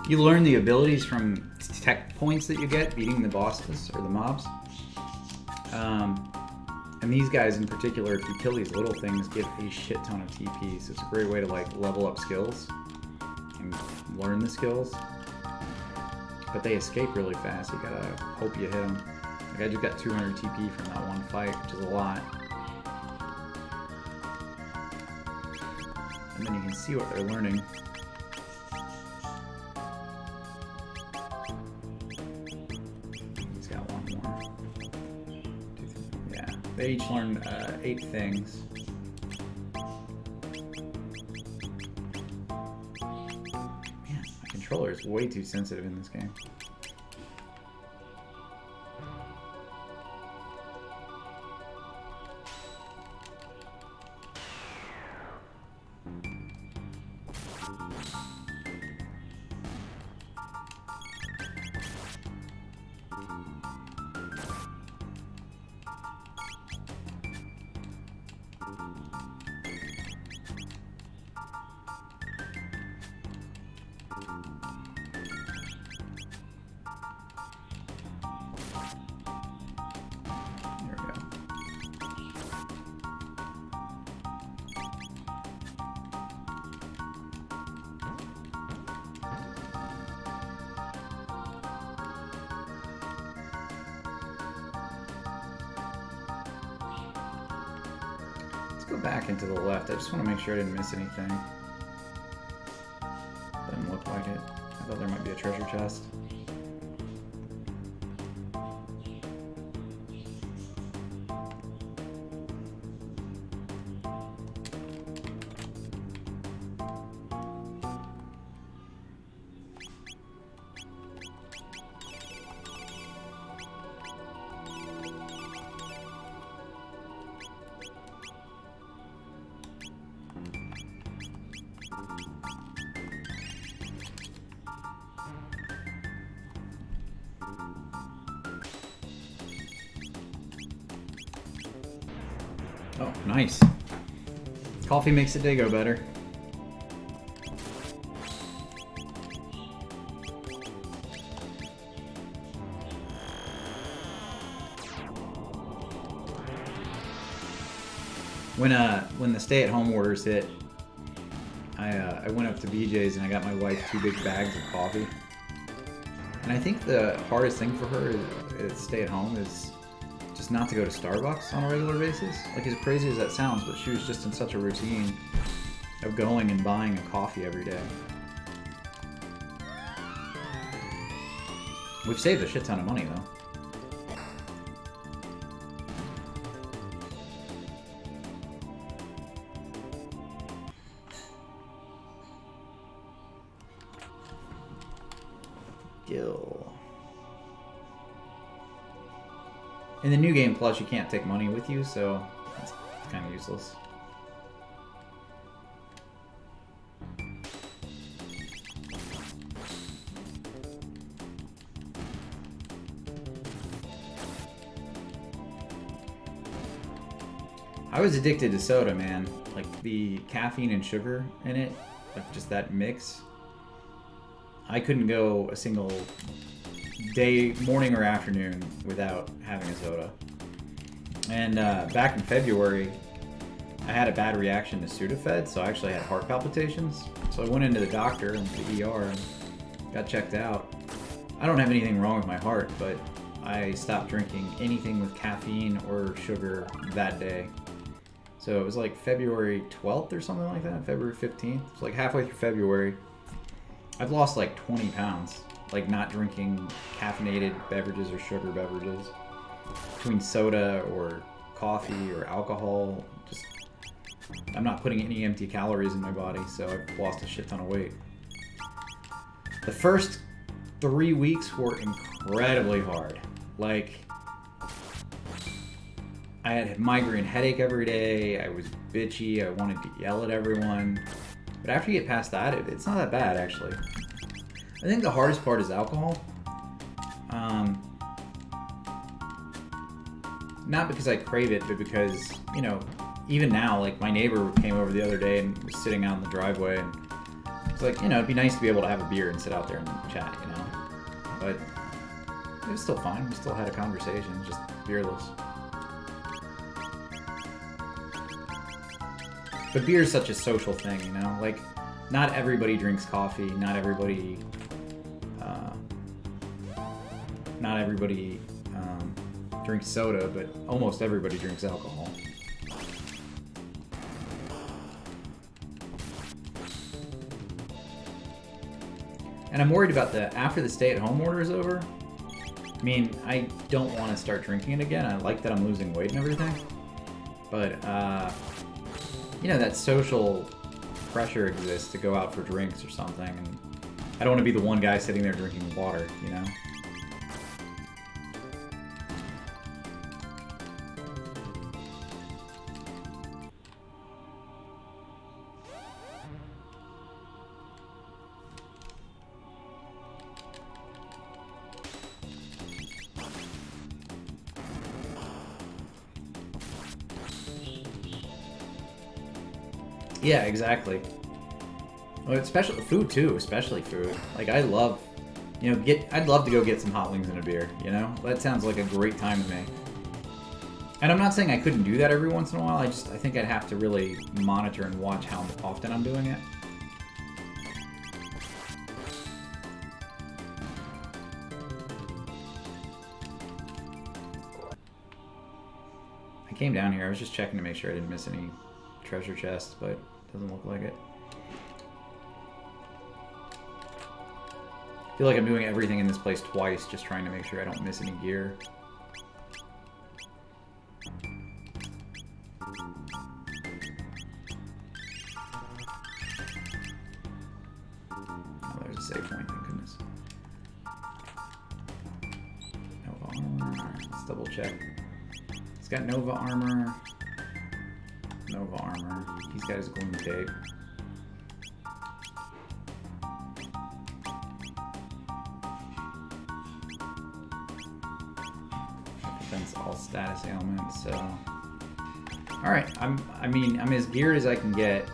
You learn the abilities from tech points that you get beating the bosses or the mobs. And these guys in particular, if you kill these little things, give a shit ton of TP. So it's a great way to like level up skills and learn the skills. But they escape really fast. You gotta hope you hit them. Like I just got 200 TP from that one fight, which is a lot. And then you can see what they're learning. He's got one more. Yeah, they each learn 8 things. Man, my controller is way too sensitive in this game. Go back into the left. I just want to make sure I didn't miss anything. Doesn't look like it. I thought there might be a treasure chest. Oh, nice. Coffee makes the day go better. When the stay-at-home orders hit, I went up to BJ's and I got my wife 2 big bags of coffee. And I think the hardest thing for her is stay at home is just not to go to Starbucks on a regular basis. Like, as crazy as that sounds, but she was just in such a routine of going and buying a coffee every day. We've saved a shit ton of money though. In the new game plus, you can't take money with you, so it's kind of useless. I was addicted to soda, man. Like, the caffeine and sugar in it, like just that mix. I couldn't go a single day, morning or afternoon, without having a soda. And back in February, I had a bad reaction to Sudafed, so I actually had heart palpitations. So I went into the doctor and the ER and got checked out. I don't have anything wrong with my heart, but I stopped drinking anything with caffeine or sugar that day. So it was like February 12th or something like that, February 15th. It's like halfway through February. I've lost like 20 pounds, like not drinking caffeinated beverages or sugar beverages. Between soda or coffee or alcohol, just I'm not putting any empty calories in my body, so I've lost a shit ton of weight. The first 3 weeks were incredibly hard. Like, I had a migraine headache every day, I was bitchy, I wanted to yell at everyone. But after you get past that, it's not that bad, actually. I think the hardest part is alcohol. Not because I crave it, but because, you know, even now, like, my neighbor came over the other day and was sitting out in the driveway, and it's like, you know, it'd be nice to be able to have a beer and sit out there and chat, you know? But it was still fine. We still had a conversation, just beerless. But beer is such a social thing, you know? Like, not everybody drinks coffee, not everybody drinks soda, but almost everybody drinks alcohol. And I'm worried about after the stay-at-home order is over. I mean, I don't want to start drinking it again. I like that I'm losing weight and everything. But, you know, that social pressure exists to go out for drinks or something. And I don't want to be the one guy sitting there drinking water, you know? Yeah, exactly. Well, especially food too, especially food. Like, I love, you know, I'd love to go get some hot wings and a beer, you know? That sounds like a great time to me. And I'm not saying I couldn't do that every once in a while, I think I'd have to really monitor and watch how often I'm doing it. I came down here, I was just checking to make sure I didn't miss any treasure chests, but doesn't look like it. I feel like I'm doing everything in this place twice, just trying to make sure I don't miss any gear. Oh, there's a save point, thank goodness. Nova armor. Alright, let's double check. It's got Nova armor. Nova armor. He's got his gloom tape. Defense all status ailments, so All right, I mean, I'm as geared as I can get.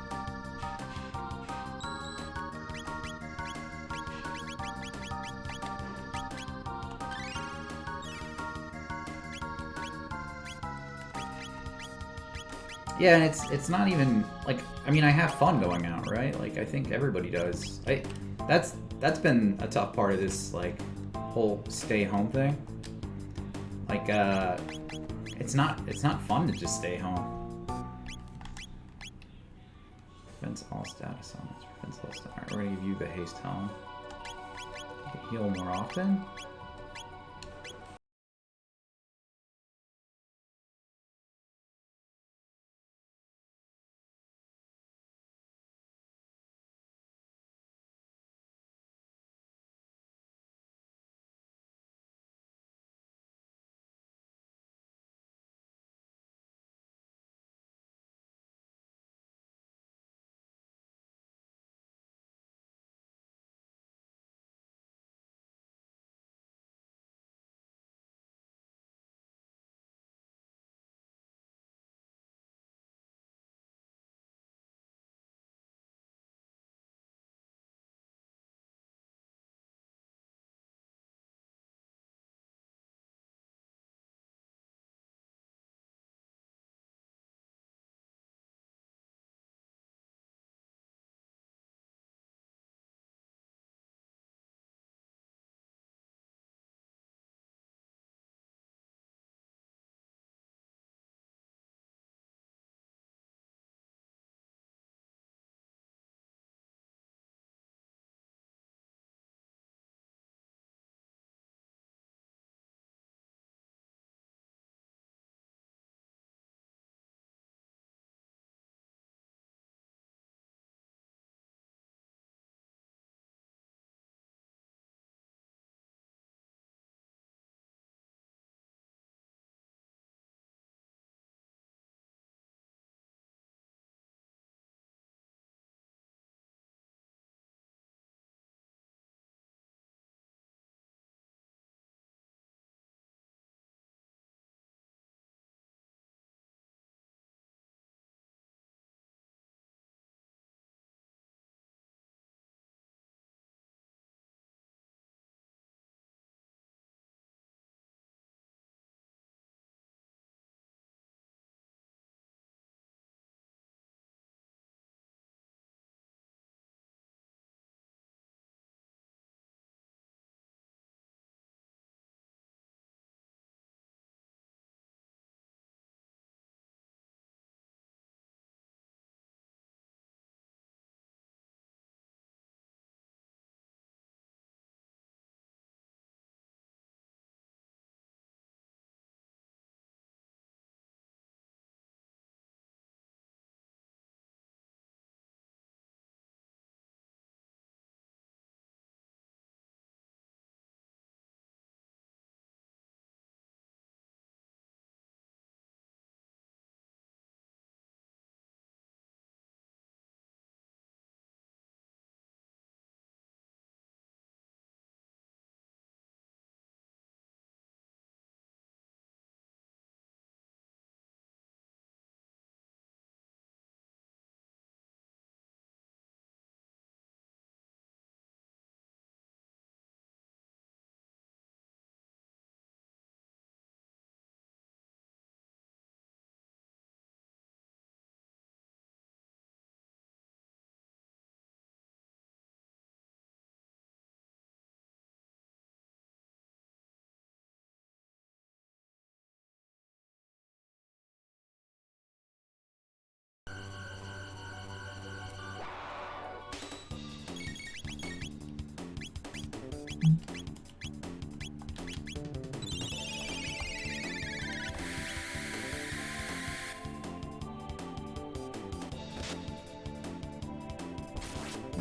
Yeah, and it's not even like, I mean, I have fun going out, right? Like I think everybody does. That's been a tough part of this like whole stay home thing. Like it's not fun to just stay home. Prevents all status on this. Prevents all status. Alright, we're gonna give you the haste helm. You can heal more often.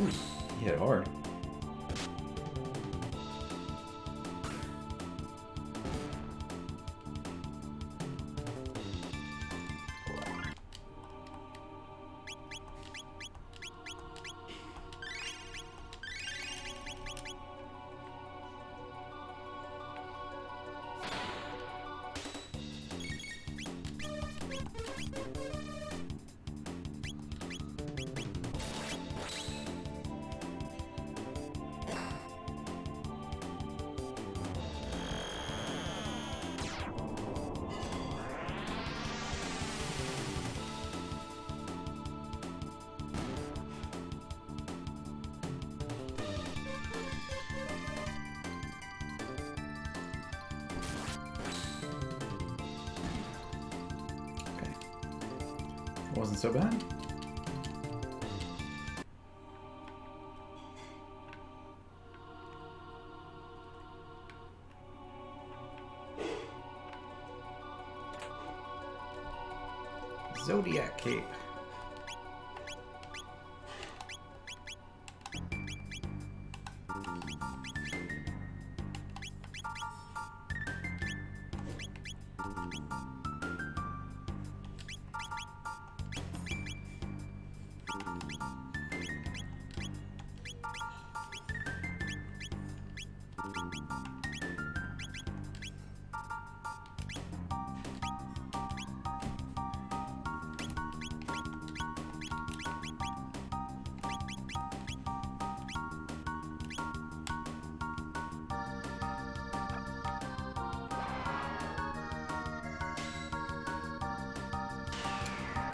Ooh, he hit hard. Wasn't so bad. Zodiac Cape.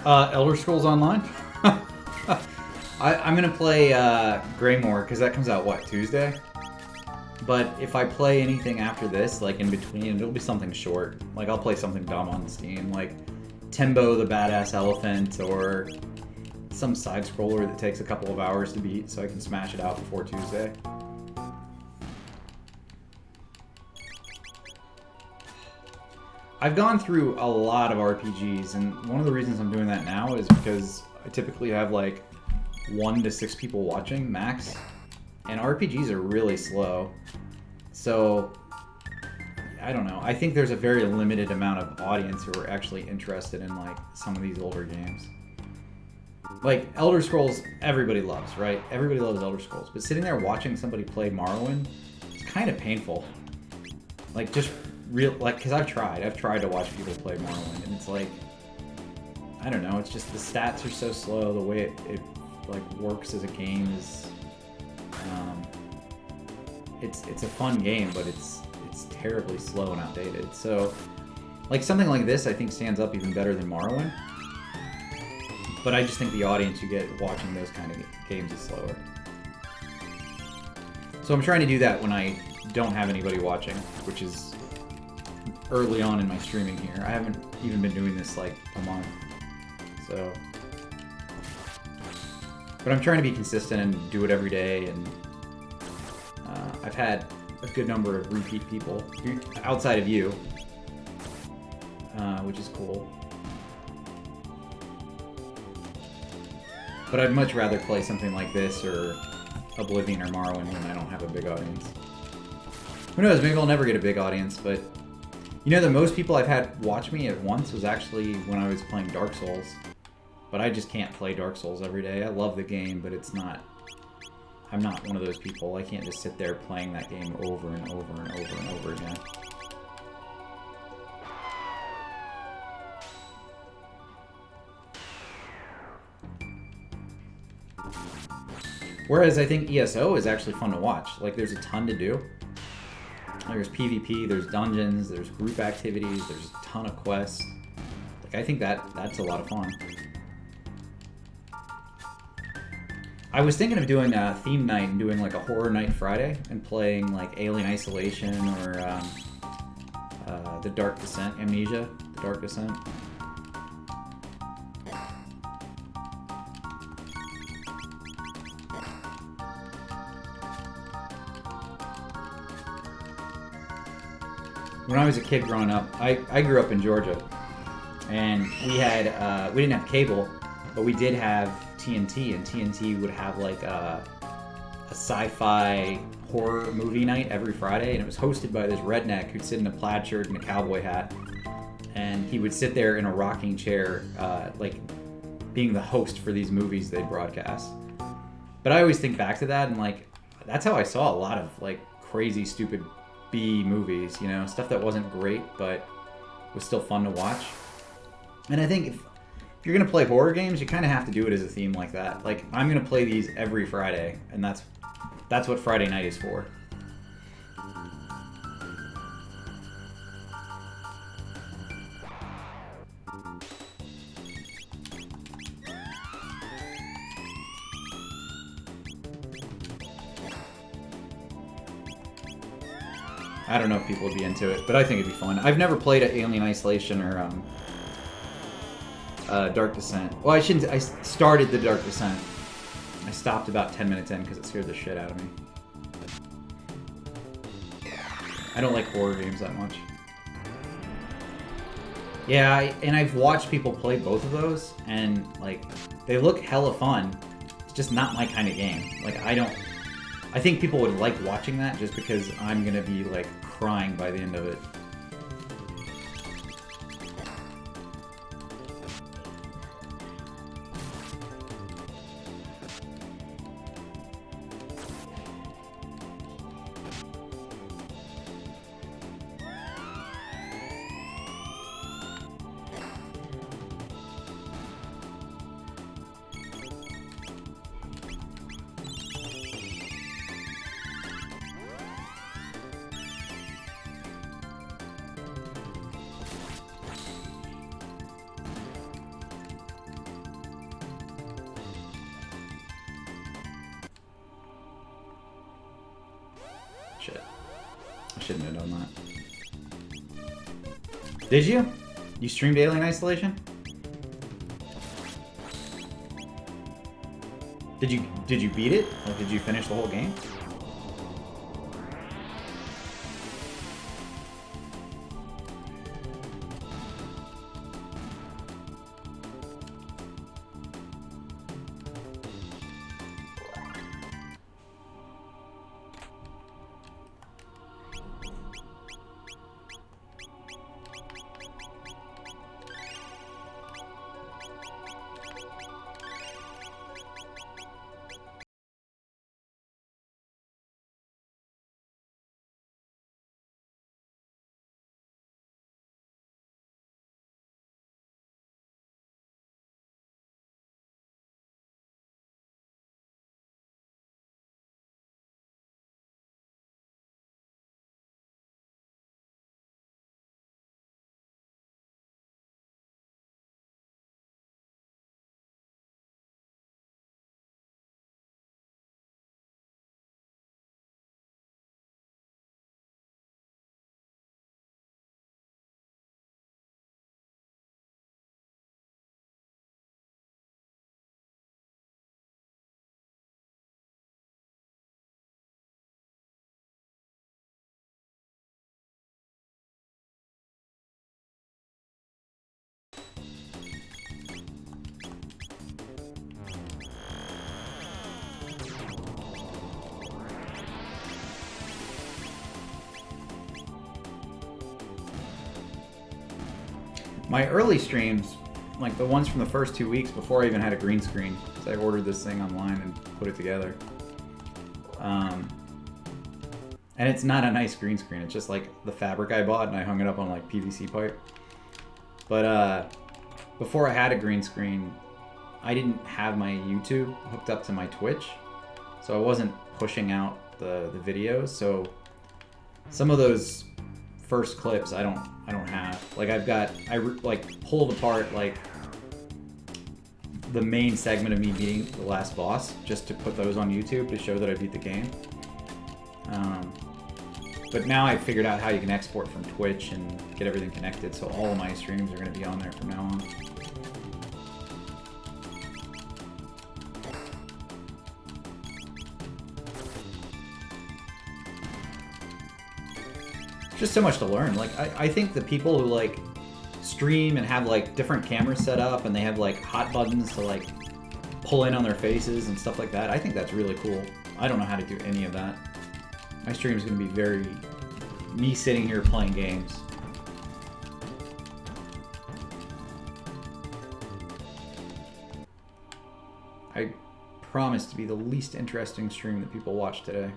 Elder Scrolls Online. I'm gonna play Greymore because that comes out what, Tuesday? But if I play anything after this, like in between, it'll be something short. Like I'll play something dumb on Steam, like Timbo the Badass Elephant, or some side scroller that takes a couple of hours to beat, so I can smash it out before Tuesday. I've gone through a lot of RPGs, and one of the reasons I'm doing that now is because I typically have like 1 to 6 people watching max, and RPGs are really slow. So, I don't know. I think there's a very limited amount of audience who are actually interested in like some of these older games. Like Elder Scrolls, everybody loves, right? Everybody loves Elder Scrolls, but sitting there watching somebody play Morrowind, it's kind of painful. Like just because I've tried to watch people play Morrowind, and it's like, I don't know, it's just the stats are so slow, the way it like works as a game is, it's a fun game, but it's terribly slow and outdated. So, like something like this, I think stands up even better than Morrowind. But I just think the audience you get watching those kind of games is slower. So I'm trying to do that when I don't have anybody watching, which is early on in my streaming here. I haven't even been doing this like a month. So, but I'm trying to be consistent and do it every day, and I've had a good number of repeat people outside of you, which is cool. But I'd much rather play something like this or Oblivion or Morrowind when I don't have a big audience. Who knows, maybe I'll never get a big audience, but you know, the most people I've had watch me at once was actually when I was playing Dark Souls. But I just can't play Dark Souls every day. I love the game, but it's not... I'm not one of those people. I can't just sit there playing that game over and over and over and over again. Whereas I think ESO is actually fun to watch. Like, there's a ton to do. There's PvP, there's dungeons, there's group activities, there's a ton of quests. Like, I think that's a lot of fun. I was thinking of doing a theme night and doing like a Horror Night Friday and playing like Alien Isolation or The Dark Descent, Amnesia, The Dark Descent. When I was a kid growing up, I grew up in Georgia, and we didn't have cable, but we did have TNT, and TNT would have like a sci-fi horror movie night every Friday, and it was hosted by this redneck who'd sit in a plaid shirt and a cowboy hat, and he would sit there in a rocking chair, like being the host for these movies they'd broadcast. But I always think back to that, and like that's how I saw a lot of like crazy, stupid B movies, you know, stuff that wasn't great but was still fun to watch. And I think if you're gonna play horror games, you kind of have to do it as a theme like that. Like, I'm gonna play these every Friday, and that's what Friday night is for. I don't know if people would be into it, but I think it'd be fun. I've never played Alien Isolation or Dark Descent. Well, I shouldn't. I started the Dark Descent. I stopped about 10 minutes in because it scared the shit out of me. I don't like horror games that much. Yeah, and I've watched people play both of those, and like, they look hella fun. It's just not my kind of game. Like, I think people would like watching that just because I'm gonna be like crying by the end of it. Shit. I shouldn't have done that. Did you? You streamed Alien Isolation? Did you beat it? Like, did you finish the whole game? My early streams, like the ones from the first 2 weeks before I even had a green screen, because I ordered this thing online and put it together. And it's not a nice green screen. It's just like the fabric I bought and I hung it up on like PVC pipe. But before I had a green screen, I didn't have my YouTube hooked up to my Twitch, so I wasn't pushing out the videos. So some of those first clips I don't have. Like I like pulled apart like the main segment of me beating the last boss just to put those on YouTube to show that I beat the game. But now I've figured out how you can export from Twitch and get everything connected, so all of my streams are going to be on there from now on. Just so much to learn. Like, I think the people who like stream and have like different cameras set up and they have like hot buttons to like pull in on their faces and stuff like that, I think that's really cool. I don't know how to do any of that. My stream is going to be very me sitting here playing games. I promise to be the least interesting stream that people watch today.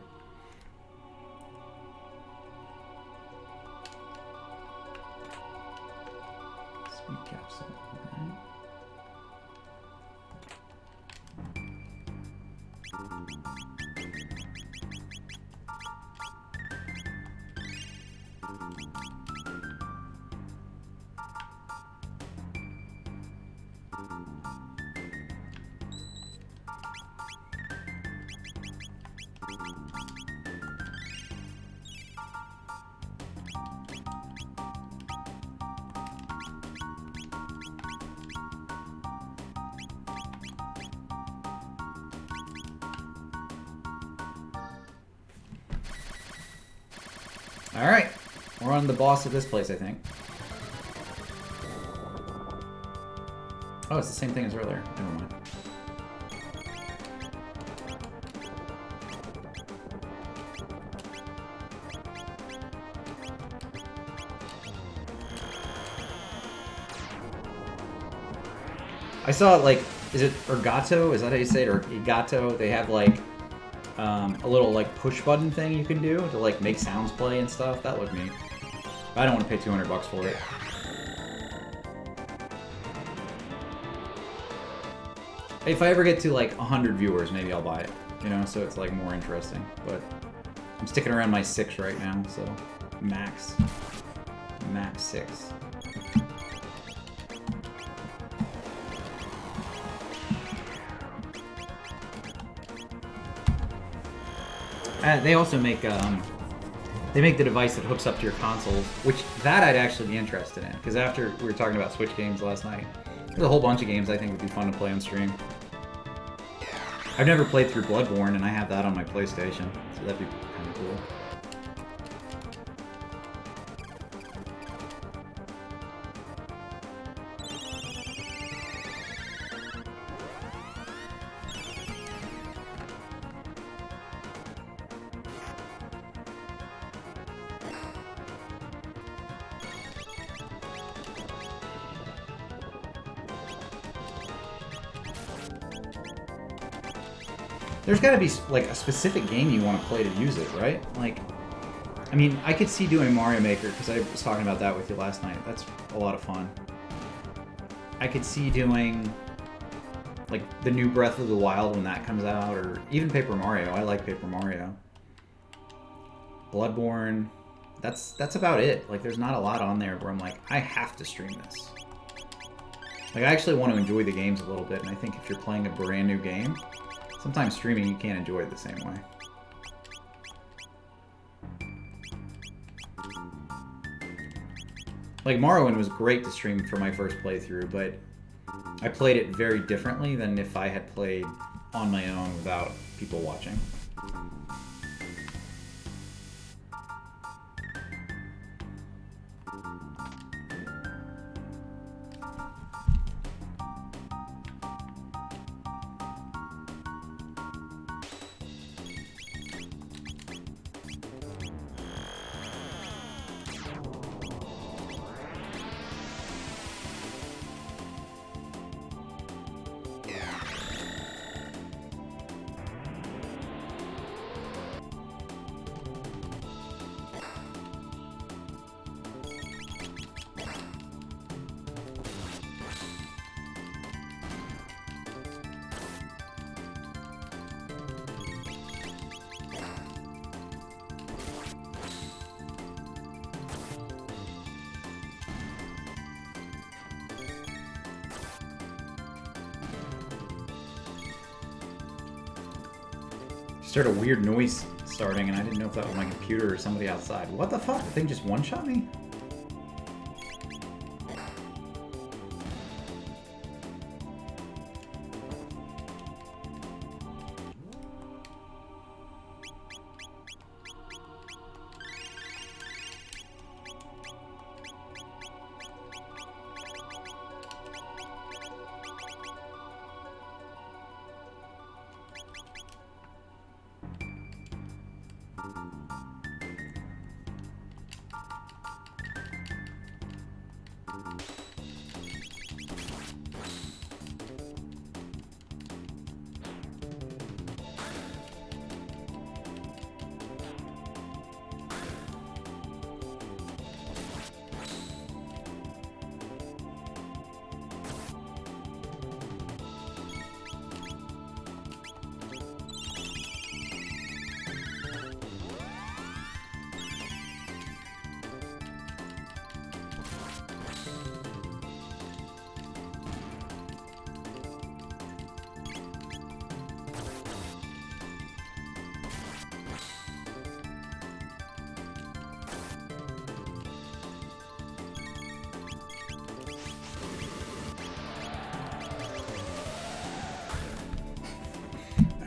Speed capsule. All right. Alright. We're on the boss of this place, I think. Oh, it's the same thing as earlier. Never mind. I saw, like, is it Ergato? Is that how you say it? Or Igato? They have, like, a little, like, push button thing you can do to, like, make sounds play and stuff. That looked neat. But I don't want to pay $200 for it. If I ever get to, like, 100 viewers, maybe I'll buy it. You know, so it's, like, more interesting. But I'm sticking around my 6 right now, so max. Max 6. They also make they make the device that hooks up to your consoles, which that I'd actually be interested in, because after we were talking about Switch games last night, there's a whole bunch of games I think would be fun to play on stream. I've never played through Bloodborne, and I have that on my PlayStation, so that'd be kind of cool. There's got to be, like, a specific game you want to play to use it, right? Like, I mean, I could see doing Mario Maker, because I was talking about that with you last night. That's a lot of fun. I could see doing, like, the new Breath of the Wild when that comes out, or even Paper Mario. I like Paper Mario. Bloodborne. That's about it. Like, there's not a lot on there where I'm like, I have to stream this. Like, I actually want to enjoy the games a little bit, and I think if you're playing a brand new game, sometimes streaming you can't enjoy it the same way. Like, Morrowind was great to stream for my first playthrough, but I played it very differently than if I had played on my own without people watching. Just heard a weird noise starting, and I didn't know if that was my computer or somebody outside. What the fuck? The thing just one-shot me?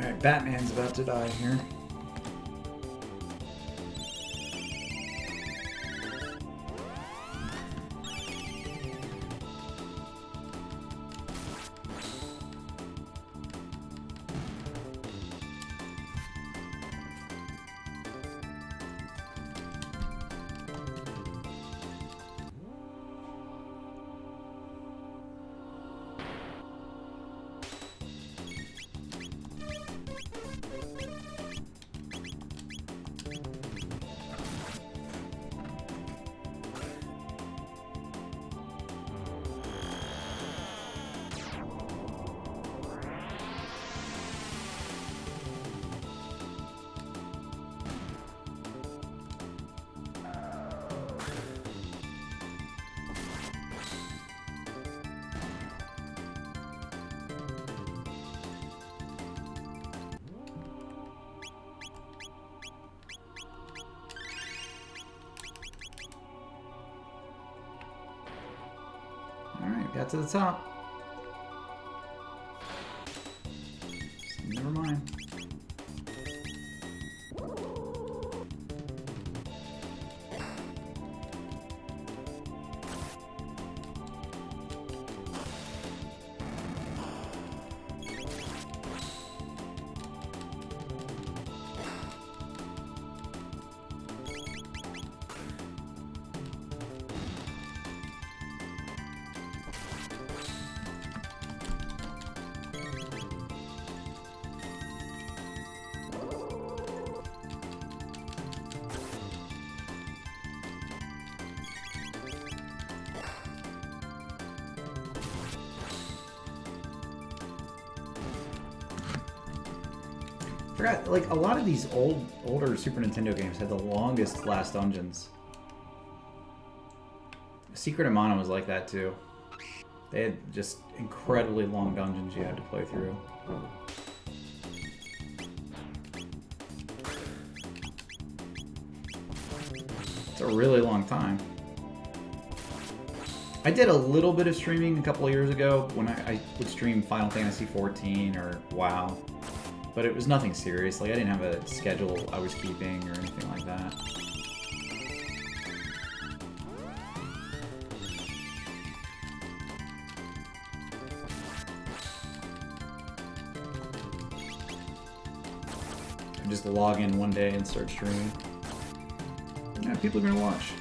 Alright, Batman's about to die here. Alright, got to the top. Never mind. Forgot, like, a lot of these older Super Nintendo games had the longest last dungeons. Secret of Mana was like that too. They had just incredibly long dungeons you had to play through. It's a really long time. I did a little bit of streaming a couple of years ago when I would stream Final Fantasy XIV or WoW. But it was nothing serious. Like, I didn't have a schedule I was keeping or anything like that. I just log in one day and start streaming. Yeah, people are gonna watch.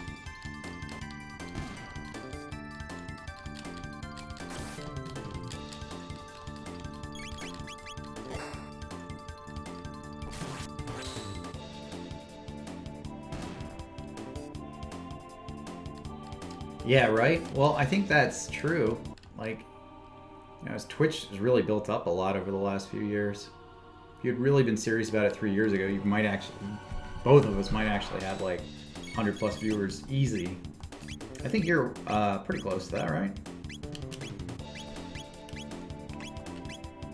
Yeah, right? Well, I think that's true. Like, you know, as Twitch has really built up a lot over the last few years. If you had really been serious about it 3 years ago, you might actually, both of us might actually have like 100 plus viewers easy. I think you're pretty close to that, right?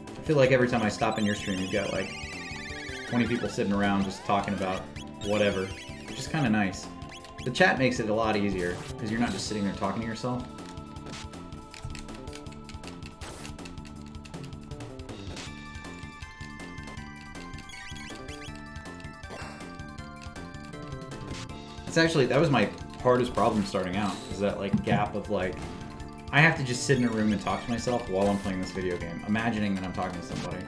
I feel like every time I stop in your stream, you've got like 20 people sitting around just talking about whatever, which is kind of nice. The chat makes it a lot easier, because you're not just sitting there talking to yourself. It's actually, that was my hardest problem starting out, is that like gap of like, I have to just sit in a room and talk to myself while I'm playing this video game, imagining that I'm talking to somebody.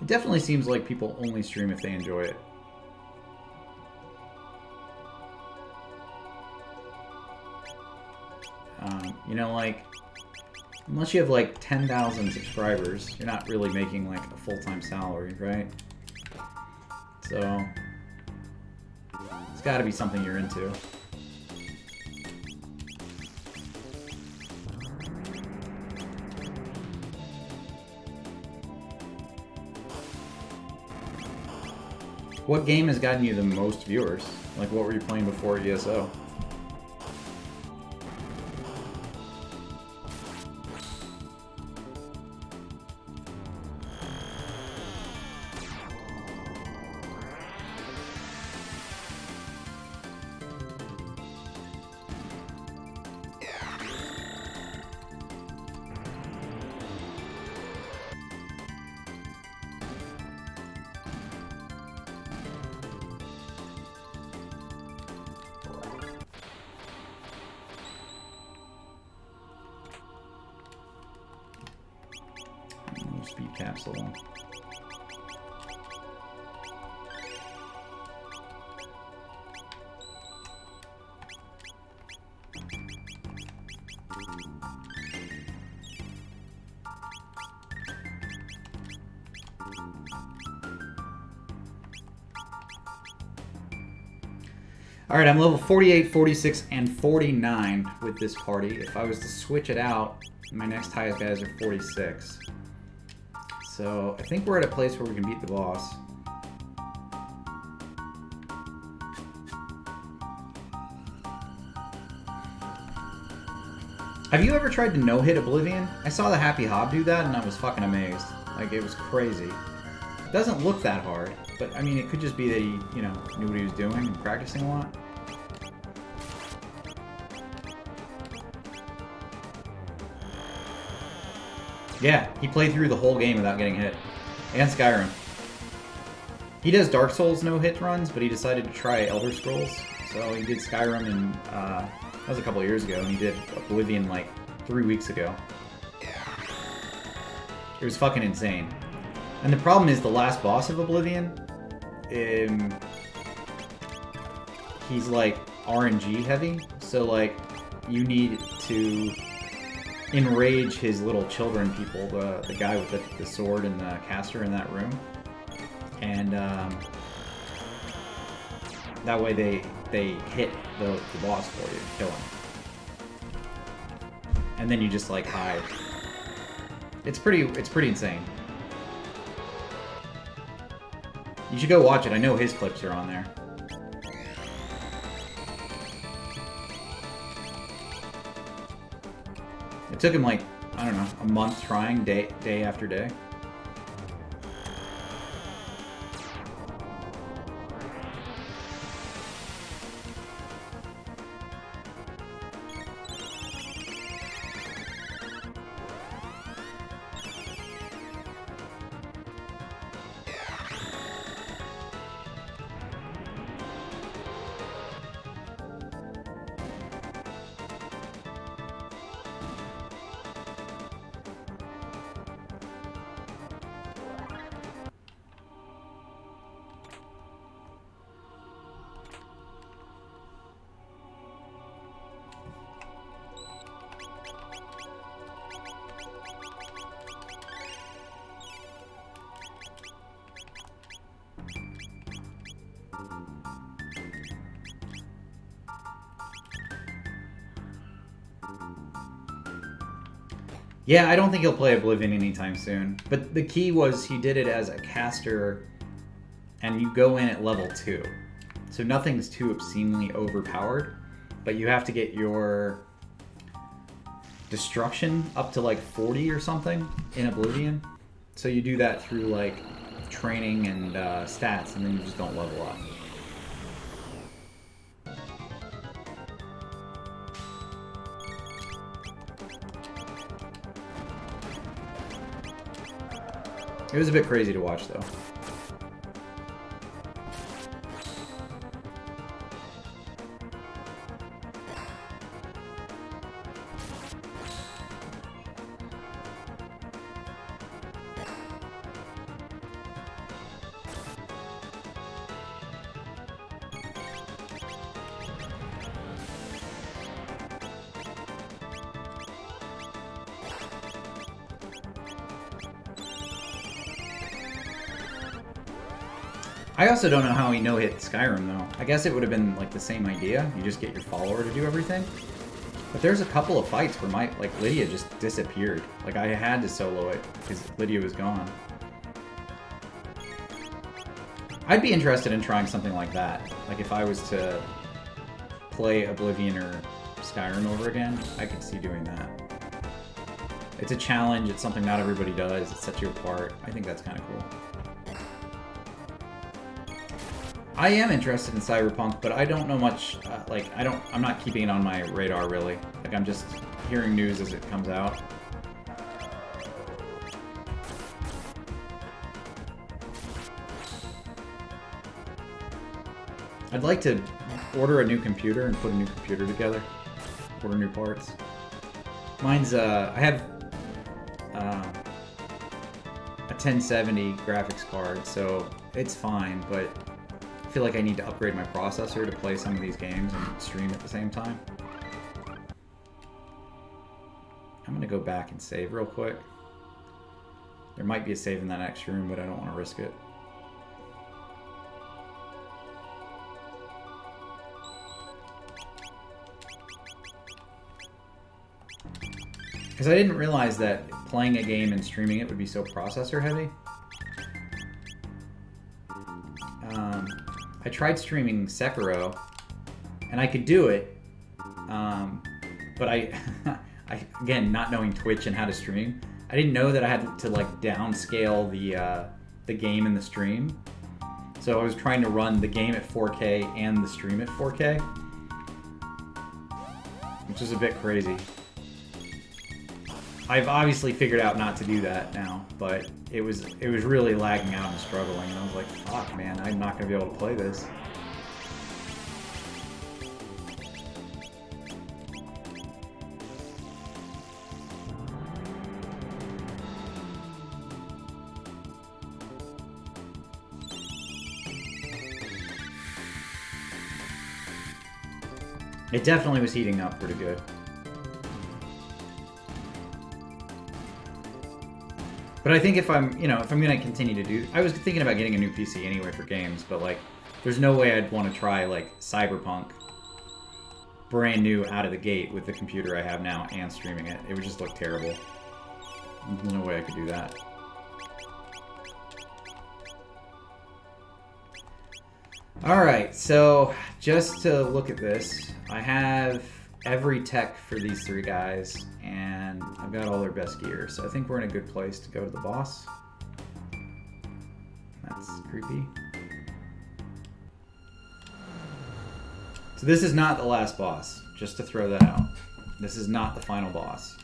It definitely seems like people only stream if they enjoy it. You know, like, unless you have like 10,000 subscribers, you're not really making like a full-time salary, right? So, it's gotta be something you're into. What game has gotten you the most viewers? Like, what were you playing before ESO? Speed capsule. Alright, I'm level 48, 46, and 49 with this party. If I was to switch it out, my next highest guys are 46. So I think we're at a place where we can beat the boss. Have you ever tried to no-hit Oblivion? I saw the Happy Hob do that and I was fucking amazed. Like, it was crazy. It doesn't look that hard, but I mean, it could just be that he, you know, knew what he was doing and practicing a lot. Yeah, he played through the whole game without getting hit. And Skyrim. He does Dark Souls no-hit runs, but he decided to try Elder Scrolls. So he did Skyrim and, that was a couple of years ago, and he did Oblivion like 3 weeks ago. It was fucking insane. And the problem is the last boss of Oblivion, he's like RNG heavy, so like you need to enrage his little children people, the guy with the sword and the caster in that room, and that way they hit the boss for you, kill him, and then you just like hide. It's pretty insane. You should go watch it. I know his clips are on there. It took him like, I don't know, a month trying day after day. Yeah, I don't think he'll play Oblivion anytime soon. But the key was he did it as a caster, and you go in at level 2. So nothing's too obscenely overpowered, but you have to get your destruction up to like 40 or something in Oblivion. So you do that through like training and stats, and then you just don't level up. It was a bit crazy to watch, though. I also don't know how he no-hit Skyrim, though. I guess it would have been, like, the same idea. You just get your follower to do everything. But there's a couple of fights where Lydia just disappeared. Like, I had to solo it, because Lydia was gone. I'd be interested in trying something like that. Like, if I was to play Oblivion or Skyrim over again, I could see doing that. It's a challenge, it's something not everybody does, it sets you apart. I think that's kind of cool. I am interested in Cyberpunk, but I don't know much, I'm not keeping it on my radar, really. Like, I'm just hearing news as it comes out. I'd like to order a new computer and put a new computer together. Order new parts. Mine's, I have a 1070 graphics card, so it's fine, but I feel like I need to upgrade my processor to play some of these games and stream at the same time. I'm gonna go back and save real quick. There might be a save in that next room, but I don't want to risk it. Because I didn't realize that playing a game and streaming it would be so processor heavy. I tried streaming Sekiro, and I could do it, but I again, not knowing Twitch and how to stream, I didn't know that I had to like downscale the game in the stream. So I was trying to run the game at 4K and the stream at 4K, which is a bit crazy. I've obviously figured out not to do that now, but it was really lagging out and struggling, and I was like, fuck, man, I'm not going to be able to play this. It definitely was heating up pretty good. But I think if I'm gonna continue to do, I was thinking about getting a new PC anyway for games, but like, there's no way I'd want to try like Cyberpunk, brand new out of the gate with the computer I have now and streaming it. It would just look terrible. There's no way I could do that. All right, so just to look at this, I have every tech for these three guys, and I've got all their best gear, so I think we're in a good place to go to the boss. That's creepy. So this is not the last boss, just to throw that out. This is not the final boss.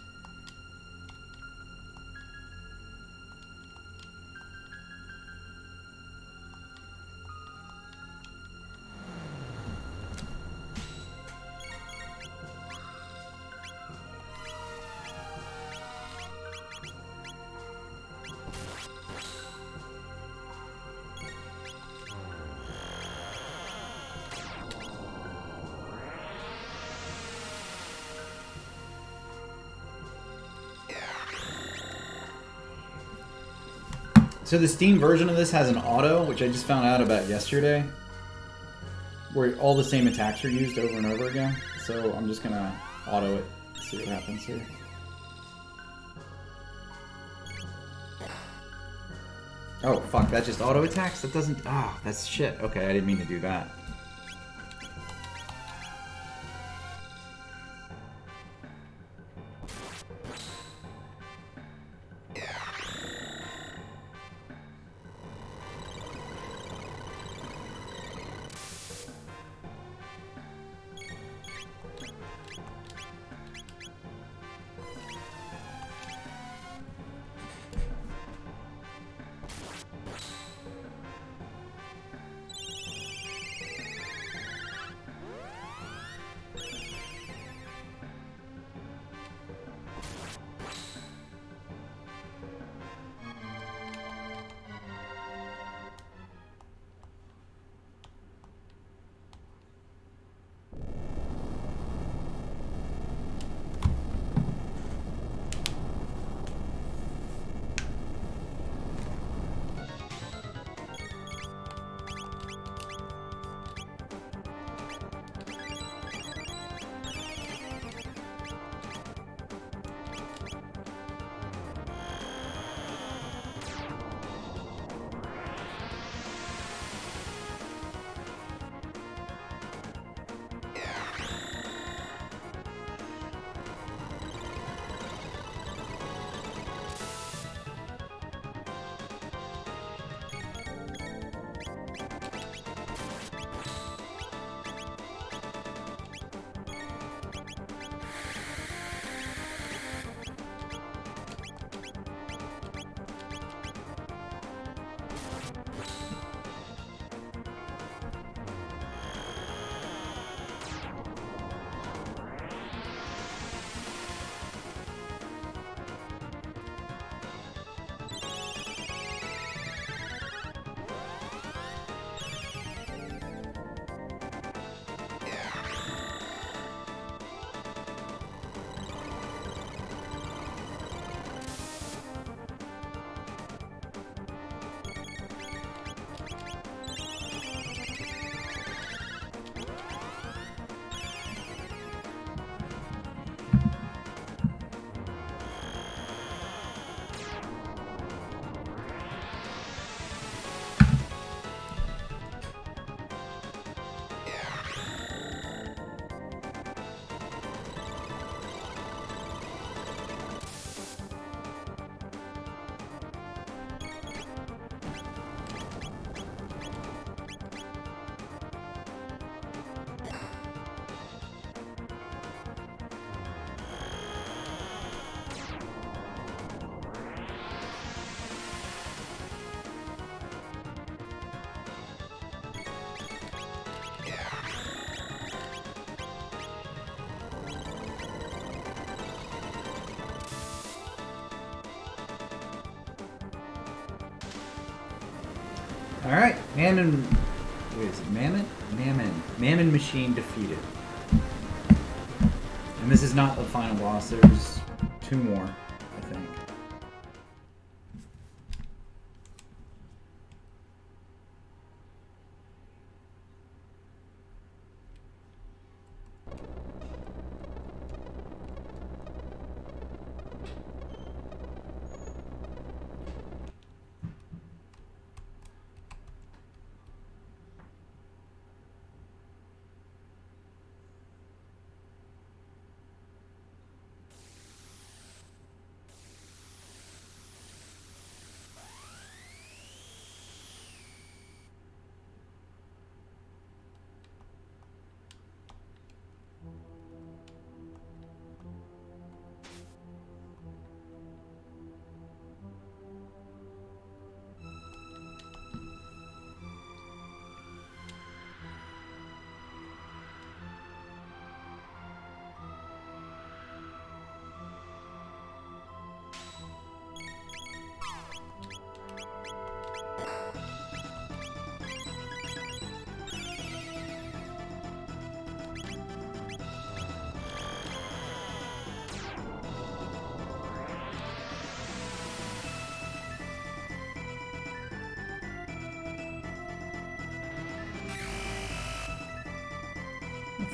So the Steam version of this has an auto, which I just found out about yesterday, where all the same attacks are used over and over again. So I'm just gonna auto it, see what happens here. Oh, fuck, that just auto attacks? That doesn't... Ah, that's shit. Okay, I didn't mean to do that. Alright, Mammon... Wait, is it Mammon? Mammon Machine defeated. And this is not the final boss, there's 2 more, I think.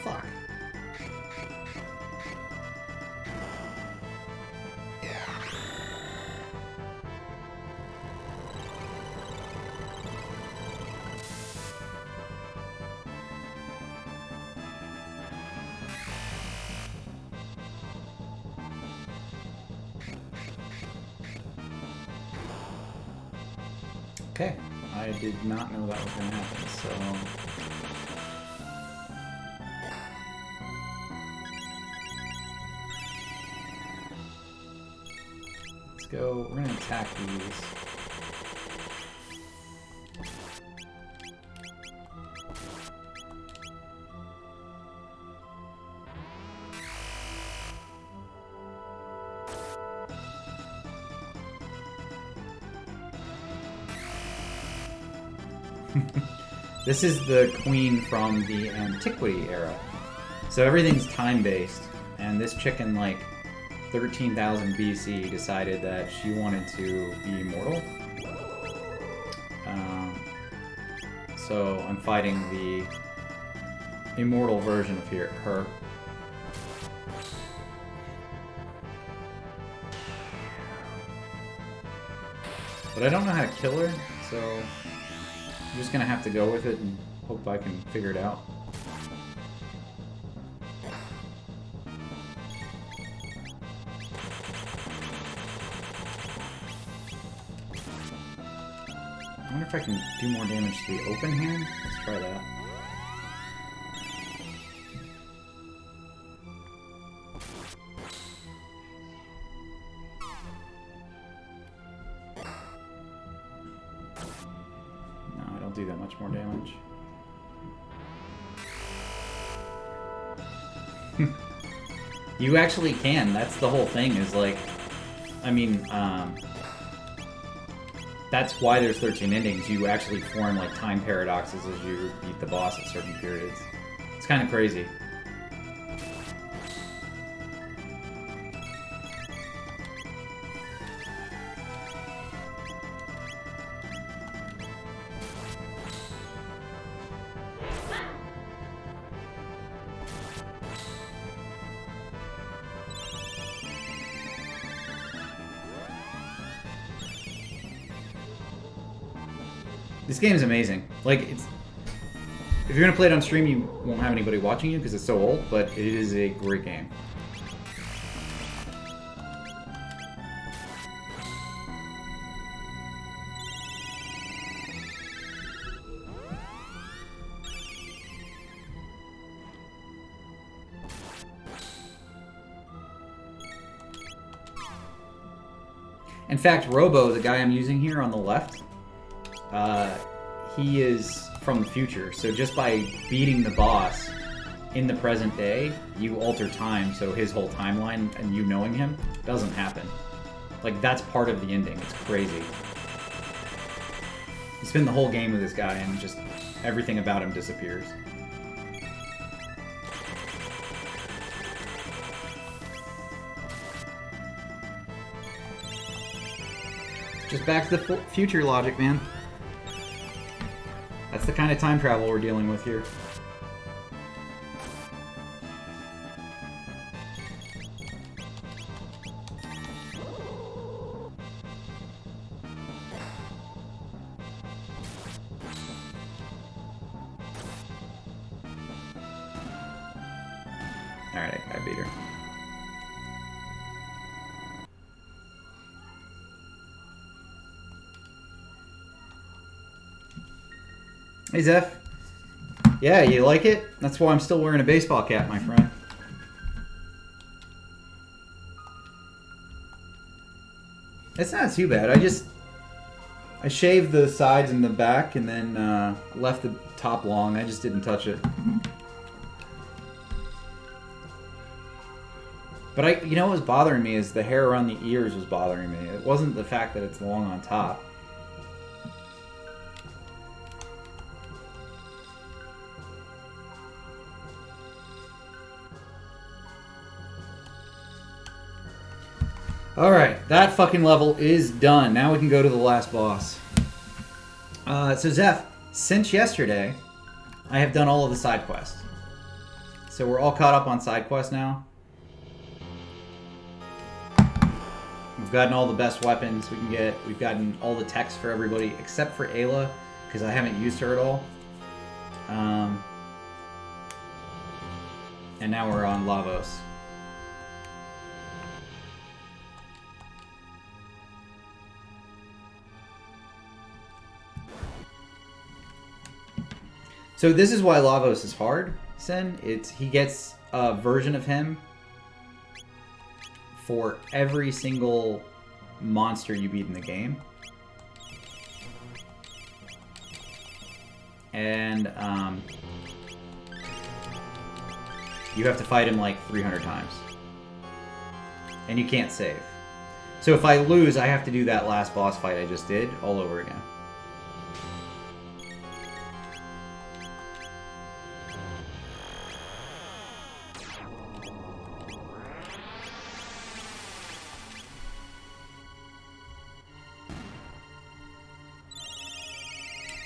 Fuck. Okay, I did not know that was going to happen, so... Go. We're gonna attack these. This is the queen from the Antiquity era. So everything's time-based, and this chicken, like, 13,000 BC decided that she wanted to be immortal. So I'm fighting the immortal version of her. But I don't know how to kill her, so I'm just gonna have to go with it and hope I can figure it out. I wonder if I can do more damage to the open here. Let's try that. No, I don't do that much more damage. You actually can. That's the whole thing, is like, I mean, that's why there's 13 endings. You actually form like time paradoxes as you beat the boss at certain periods. It's kind of crazy. This game is amazing. Like, it's... If you're gonna play it on stream, you won't have anybody watching you because it's so old, but it is a great game. In fact, Robo, the guy I'm using here on the left, he is from the future, so just by beating the boss in the present day, you alter time, so his whole timeline and you knowing him doesn't happen. Like, that's part of the ending. It's crazy. You spend the whole game with this guy and just everything about him disappears. Just back to the future logic, man. That's the kind of time travel we're dealing with here. Alright, I beat her. Hey, Zeph. Yeah, you like it? That's why I'm still wearing a baseball cap, my friend. It's not too bad. I shaved the sides and the back and then left the top long. I just didn't touch it. But you know what was bothering me is the hair around the ears was bothering me. It wasn't the fact that it's long on top. Alright, that fucking level is done. Now we can go to the last boss. So Zeph, since yesterday, I have done all of the side quests. So we're all caught up on side quests now. We've gotten all the best weapons we can get. We've gotten all the techs for everybody, except for Ayla, because I haven't used her at all. And now we're on Lavos. So this is why Lavos is hard, Sen. He gets a version of him for every single monster you beat in the game. And you have to fight him like 300 times. And you can't save. So if I lose, I have to do that last boss fight I just did all over again.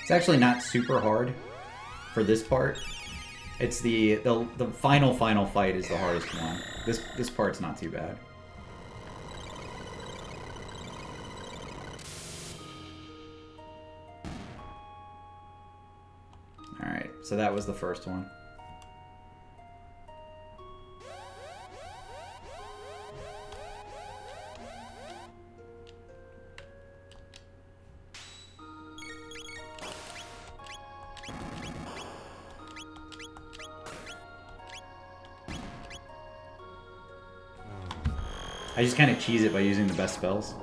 It's actually not super hard for this part. It's the final fight is the hardest one. This part's not too bad. All right, so that was the first one. I just kind of cheese it by using the best spells.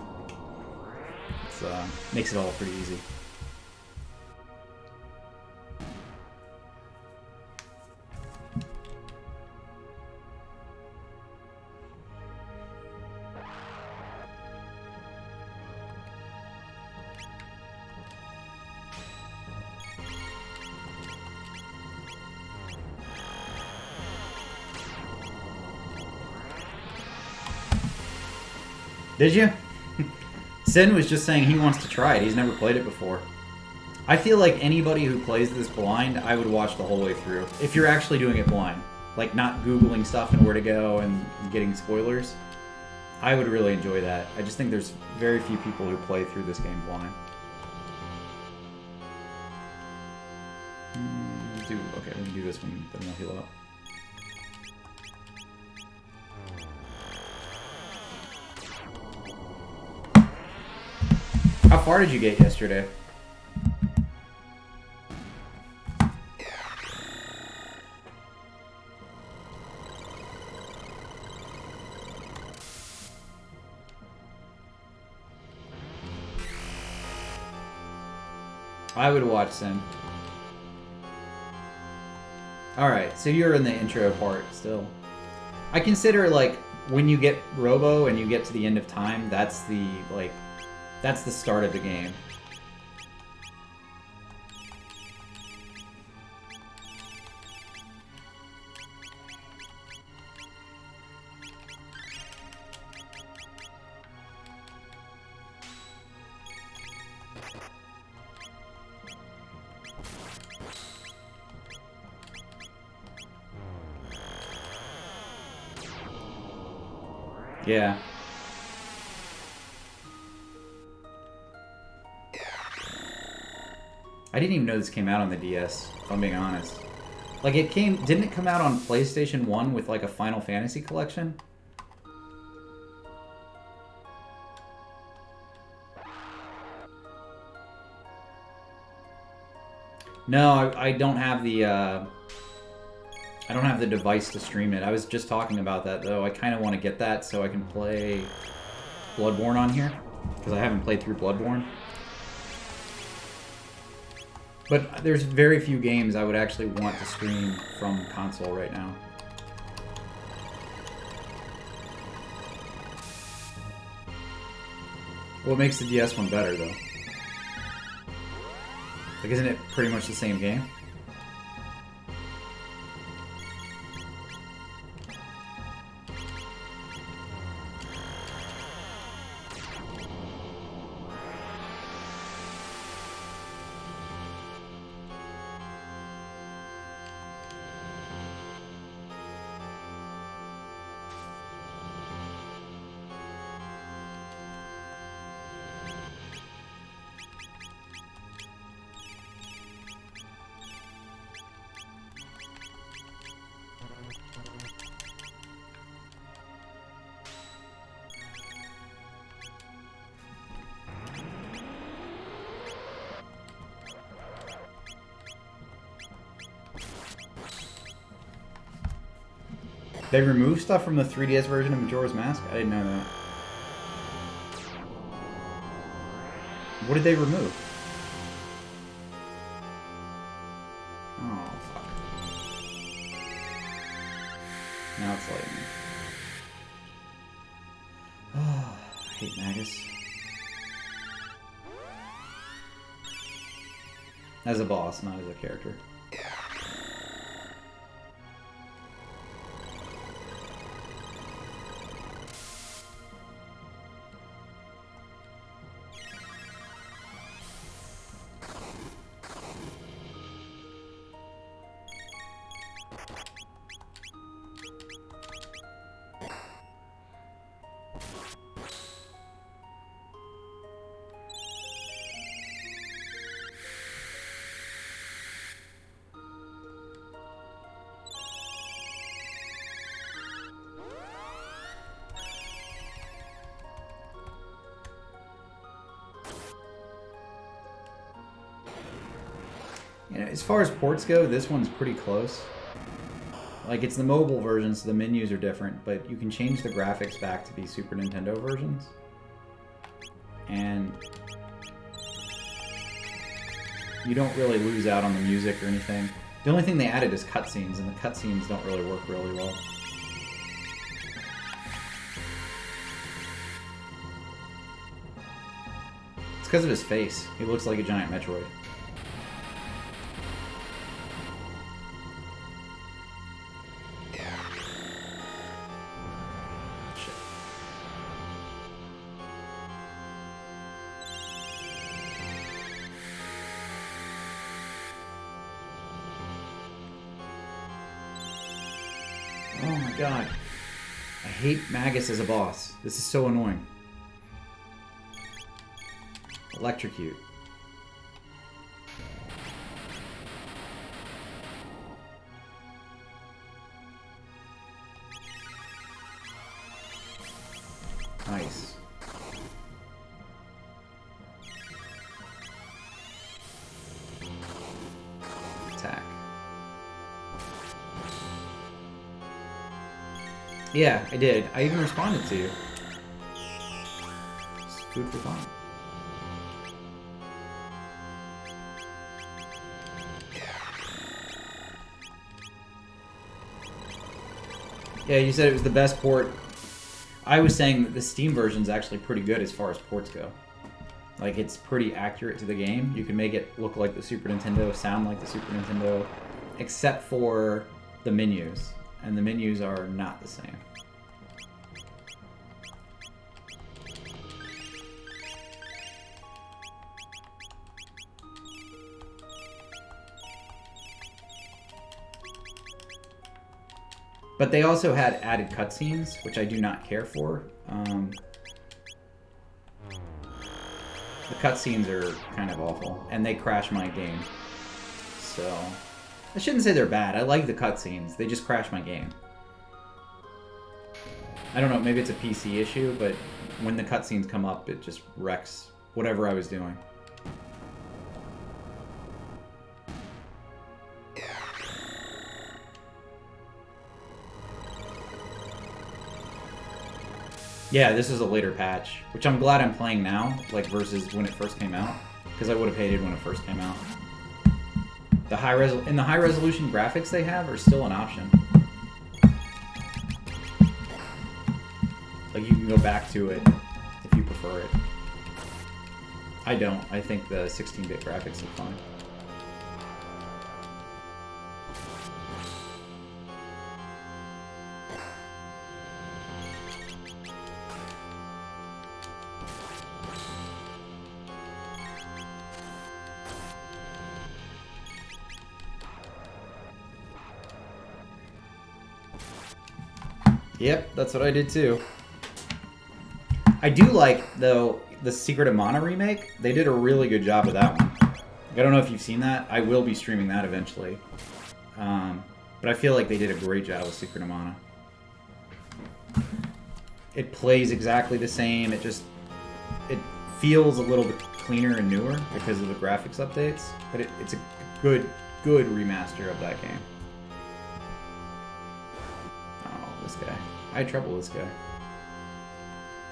It makes it all pretty easy. Did you? Sin was just saying he wants to try it. He's never played it before. I feel like anybody who plays this blind, I would watch the whole way through. If you're actually doing it blind. Like, not Googling stuff and where to go and getting spoilers. I would really enjoy that. I just think there's very few people who play through this game blind. Okay, we can do this one, then we'll heal up. How far did you get yesterday? I would watch Sin. Alright, so you're in the intro part still. I consider, like, when you get Robo and you get to the end of time, that's the start of the game. Yeah. I didn't even know this came out on the DS, if I'm being honest. Like, didn't it come out on PlayStation 1 with, like, a Final Fantasy collection? No, I don't have the, I don't have the device to stream it. I was just talking about that, though. I kind of want to get that so I can play Bloodborne on here, because I haven't played through Bloodborne. But there's very few games I would actually want to stream from console right now. What makes the DS one better, though? Like, isn't it pretty much the same game? They removed stuff from the 3DS version of Majora's Mask? I didn't know that. What did they remove? Oh, fuck. Now it's letting me. Oh, I hate Magus. As a boss, not as a character. You know, as far as ports go, this one's pretty close. Like, it's the mobile version, so the menus are different, but you can change the graphics back to be Super Nintendo versions. And you don't really lose out on the music or anything. The only thing they added is cutscenes, and the cutscenes don't really work really well. It's because of his face. He looks like a giant Metroid. Oh my god. I hate Magus as a boss. This is so annoying. Electrocute. Nice. Attack. Yeah, I did. I even responded to you. It's food for thought. Yeah, you said it was the best port. I was saying that the Steam version is actually pretty good as far as ports go. Like, it's pretty accurate to the game. You can make it look like the Super Nintendo, sound like the Super Nintendo, except for the menus. And the menus are not the same. But they also had added cutscenes, which I do not care for. The cutscenes are kind of awful, and they crash my game. So, I shouldn't say they're bad. I like the cutscenes. They just crash my game. I don't know, maybe it's a PC issue, but when the cutscenes come up, it just wrecks whatever I was doing. Yeah, this is a later patch, which I'm glad I'm playing now, like versus when it first came out, because I would have hated when it first came out. The high resolution graphics they have are still an option. Like, you can go back to it if you prefer it. I don't. I think the 16-bit graphics look fine. Yep, that's what I did too. I do like, though, the Secret of Mana remake. They did a really good job with that one. I don't know if you've seen that. I will be streaming that eventually. But I feel like they did a great job with Secret of Mana. It plays exactly the same. It feels a little bit cleaner and newer because of the graphics updates. But it's a good remaster of that game. Oh, this guy. I had trouble with this guy.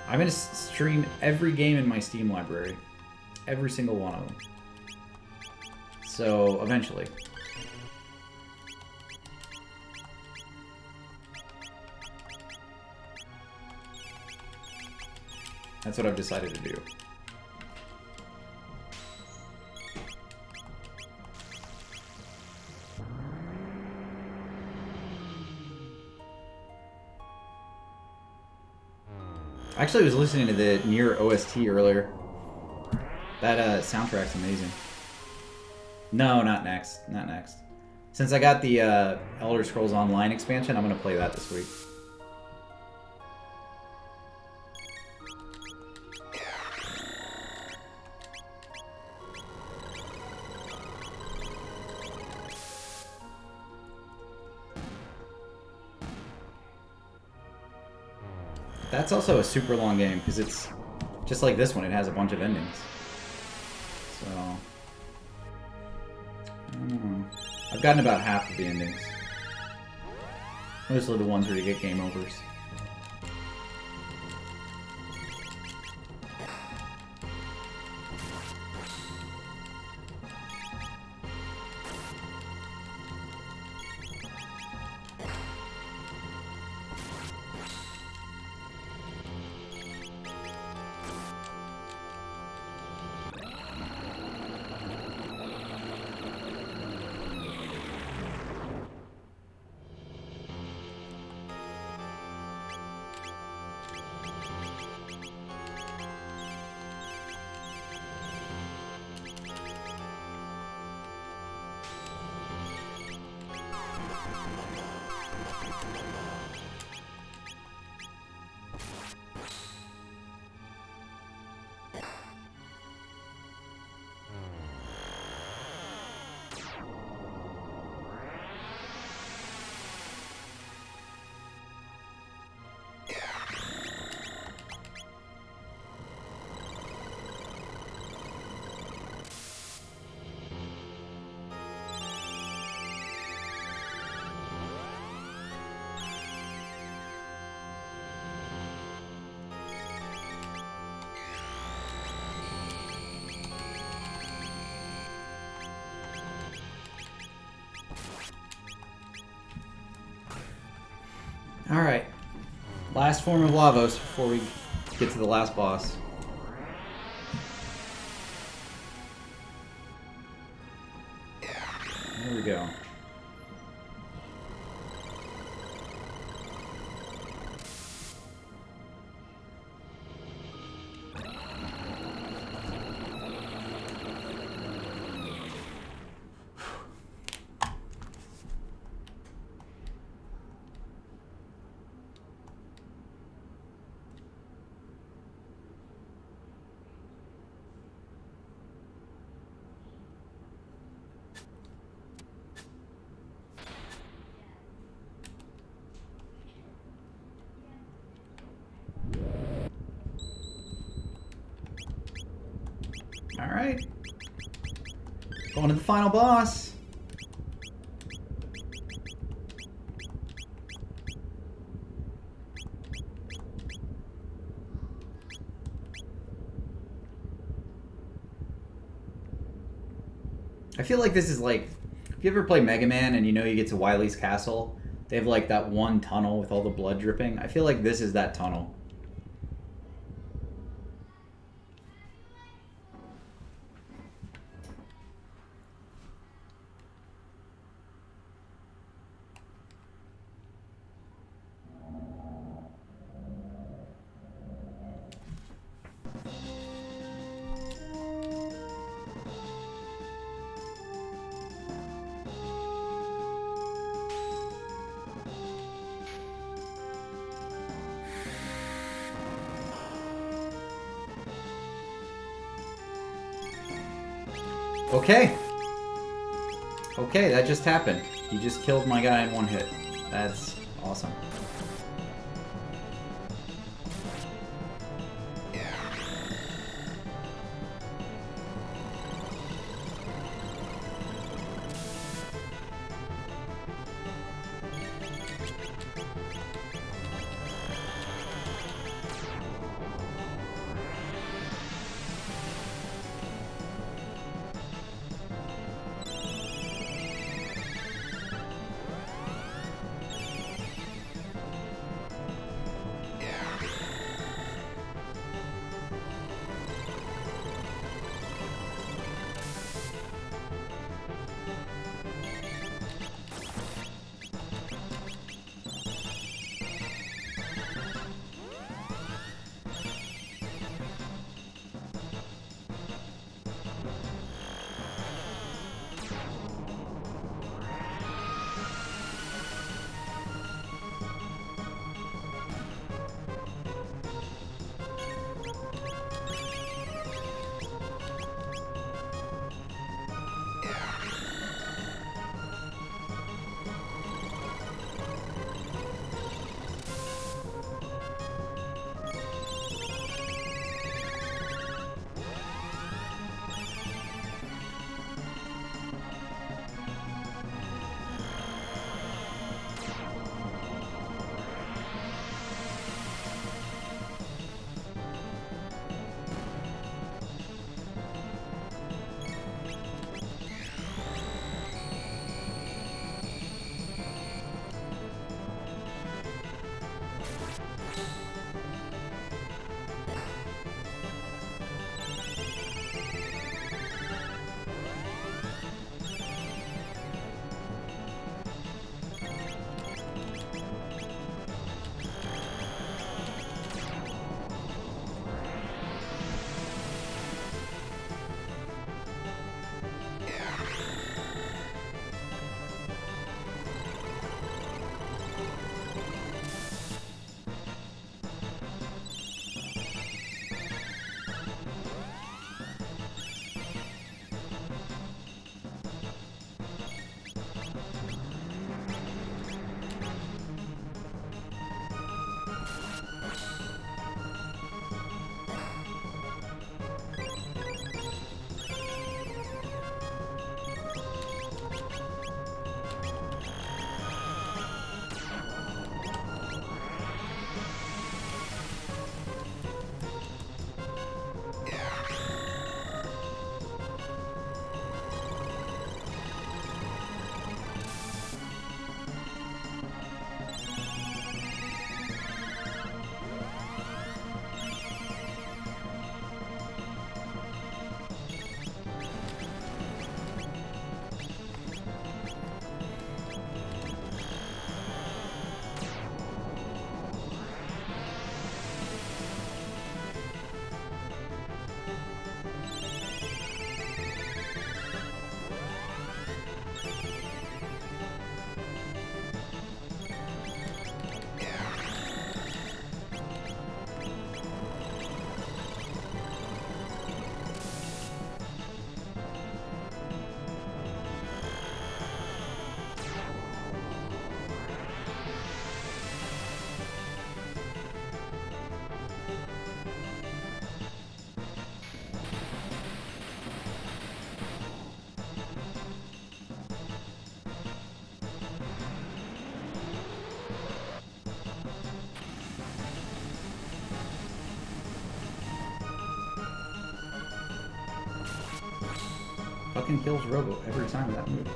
I'm going to stream every game in my Steam library. Every single one of them. So, eventually. That's what I've decided to do. Actually, I was listening to the Nier OST earlier. That soundtrack's amazing. No, not next. Not next. Since I got the Elder Scrolls Online expansion, I'm going to play that this week. That's also a super long game, because it's just like this one, it has a bunch of endings. So, I don't know. I've gotten about half of the endings. Mostly the ones where you get game overs. Alright. Last form of Lavos before we get to the last boss. There we go. Alright. Going to the final boss. I feel like this is like, if you ever play Mega Man and you know you get to Wily's castle, they have like that one tunnel with all the blood dripping. I feel like this is that tunnel. Okay. Okay, that just happened. He just killed my guy in one hit. That's awesome. Fucking kills Robo every time with that move.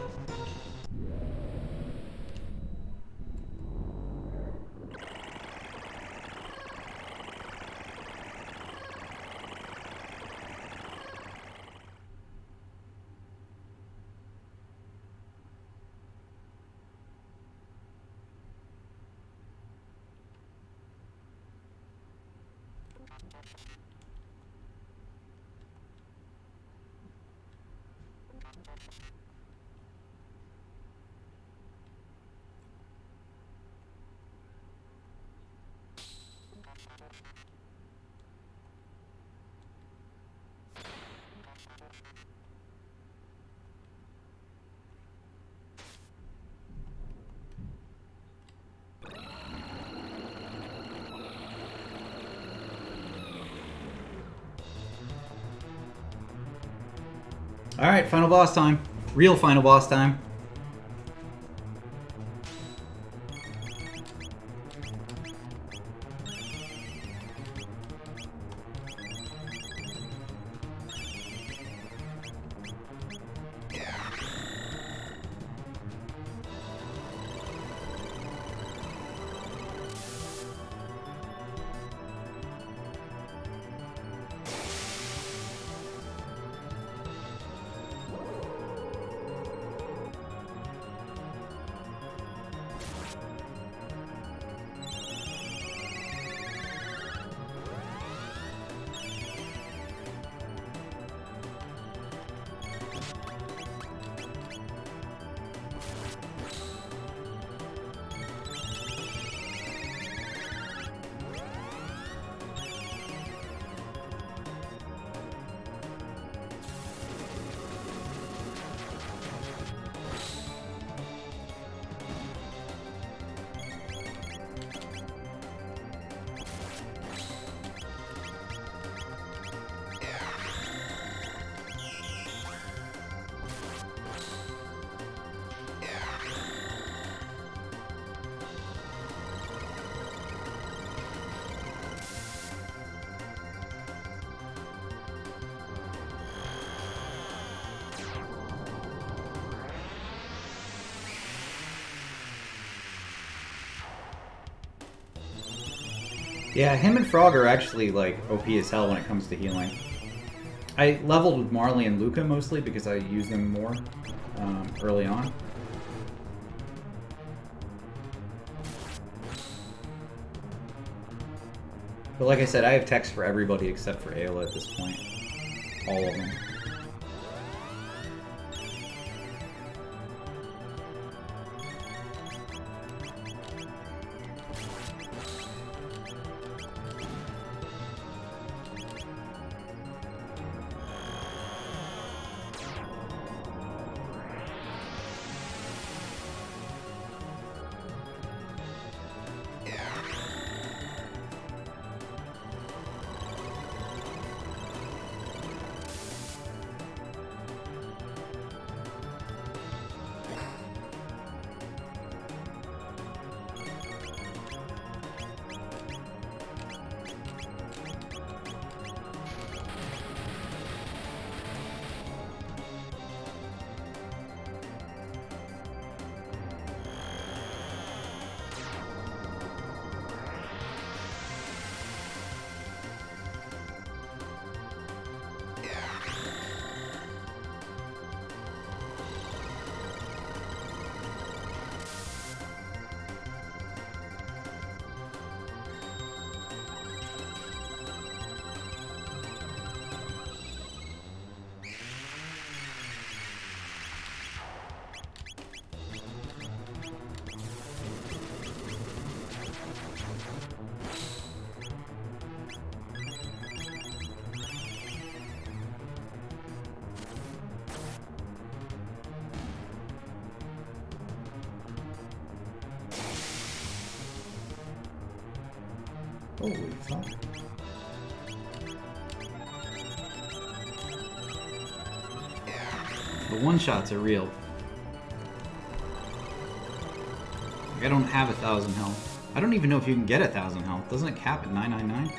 Alright, final boss time. Real final boss time. Yeah, him and Frog are actually, like, OP as hell when it comes to healing. I leveled with Marley and Luca mostly because I use them more early on. But like I said, I have techs for everybody except for Ayla at this point. All of them. Holy fuck. The one-shots are real. Like, I don't have 1,000 health. I don't even know if you can get 1,000 health. Doesn't it cap at 999?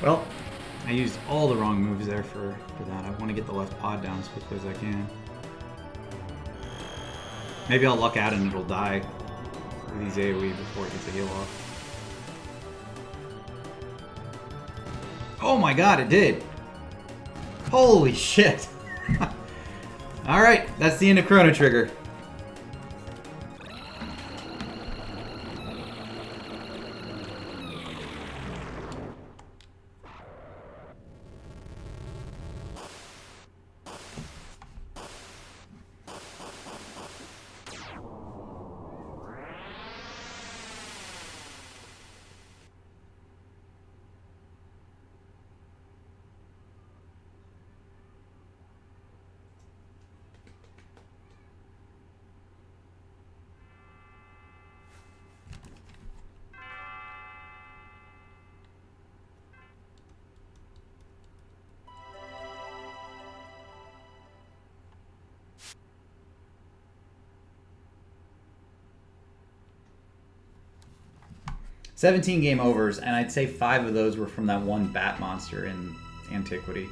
Well, I used all the wrong moves there for that. I want to get the left pod down as quickly as I can. Maybe I'll luck out and it'll die with these AoE before it gets a heal off. Oh my god, it did! Holy shit! Alright, that's the end of Chrono Trigger. "17 game overs, and I'd say 5 of those were from that one bat monster in Antiquity."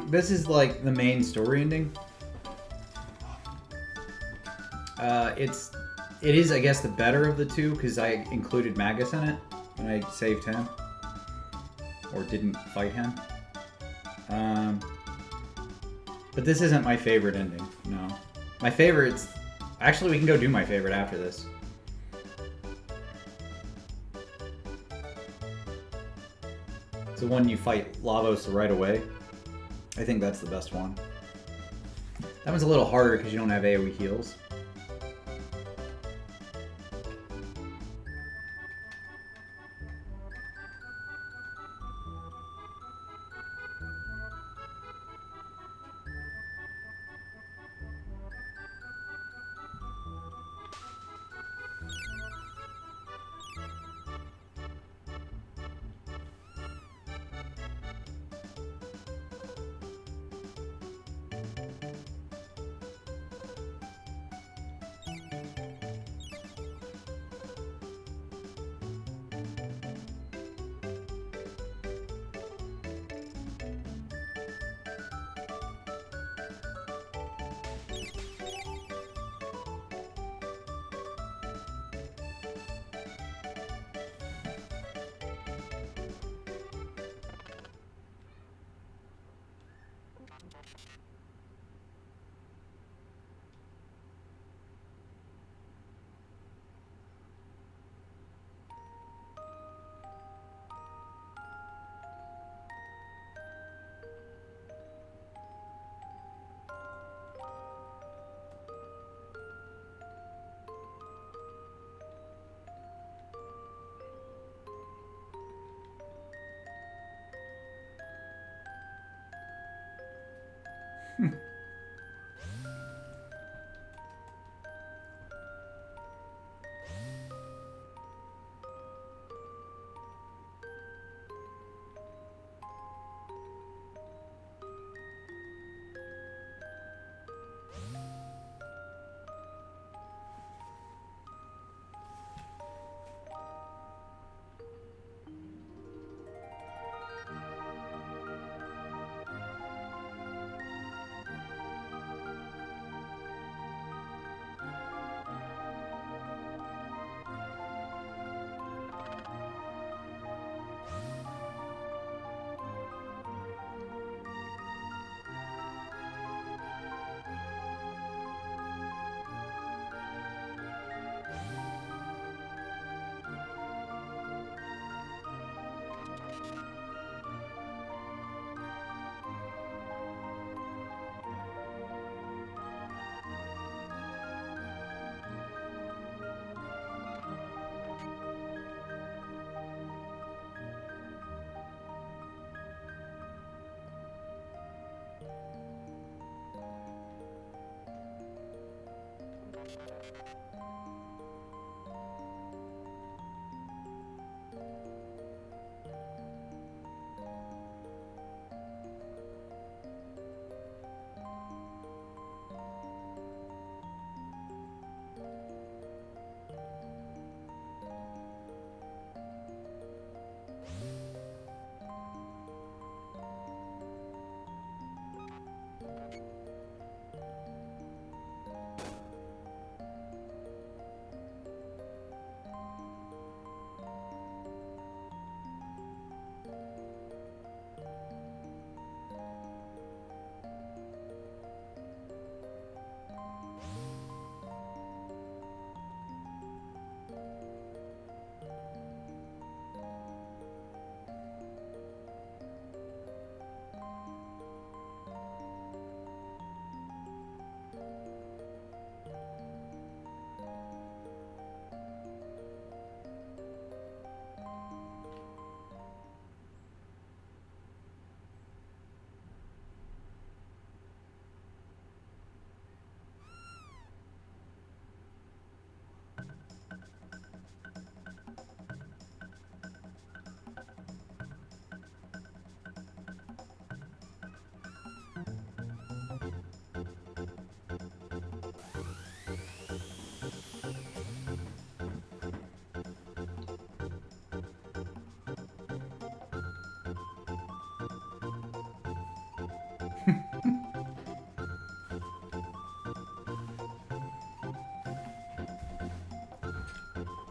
This is like the main story ending. It is, I guess, the better of the two because I included Magus in it when I saved him or didn't fight him. But this isn't my favorite ending. No, my favorite's actually we can go do my favorite after this. It's the one you fight Lavos right away. I think that's the best one. That one's a little harder because you don't have AoE heals.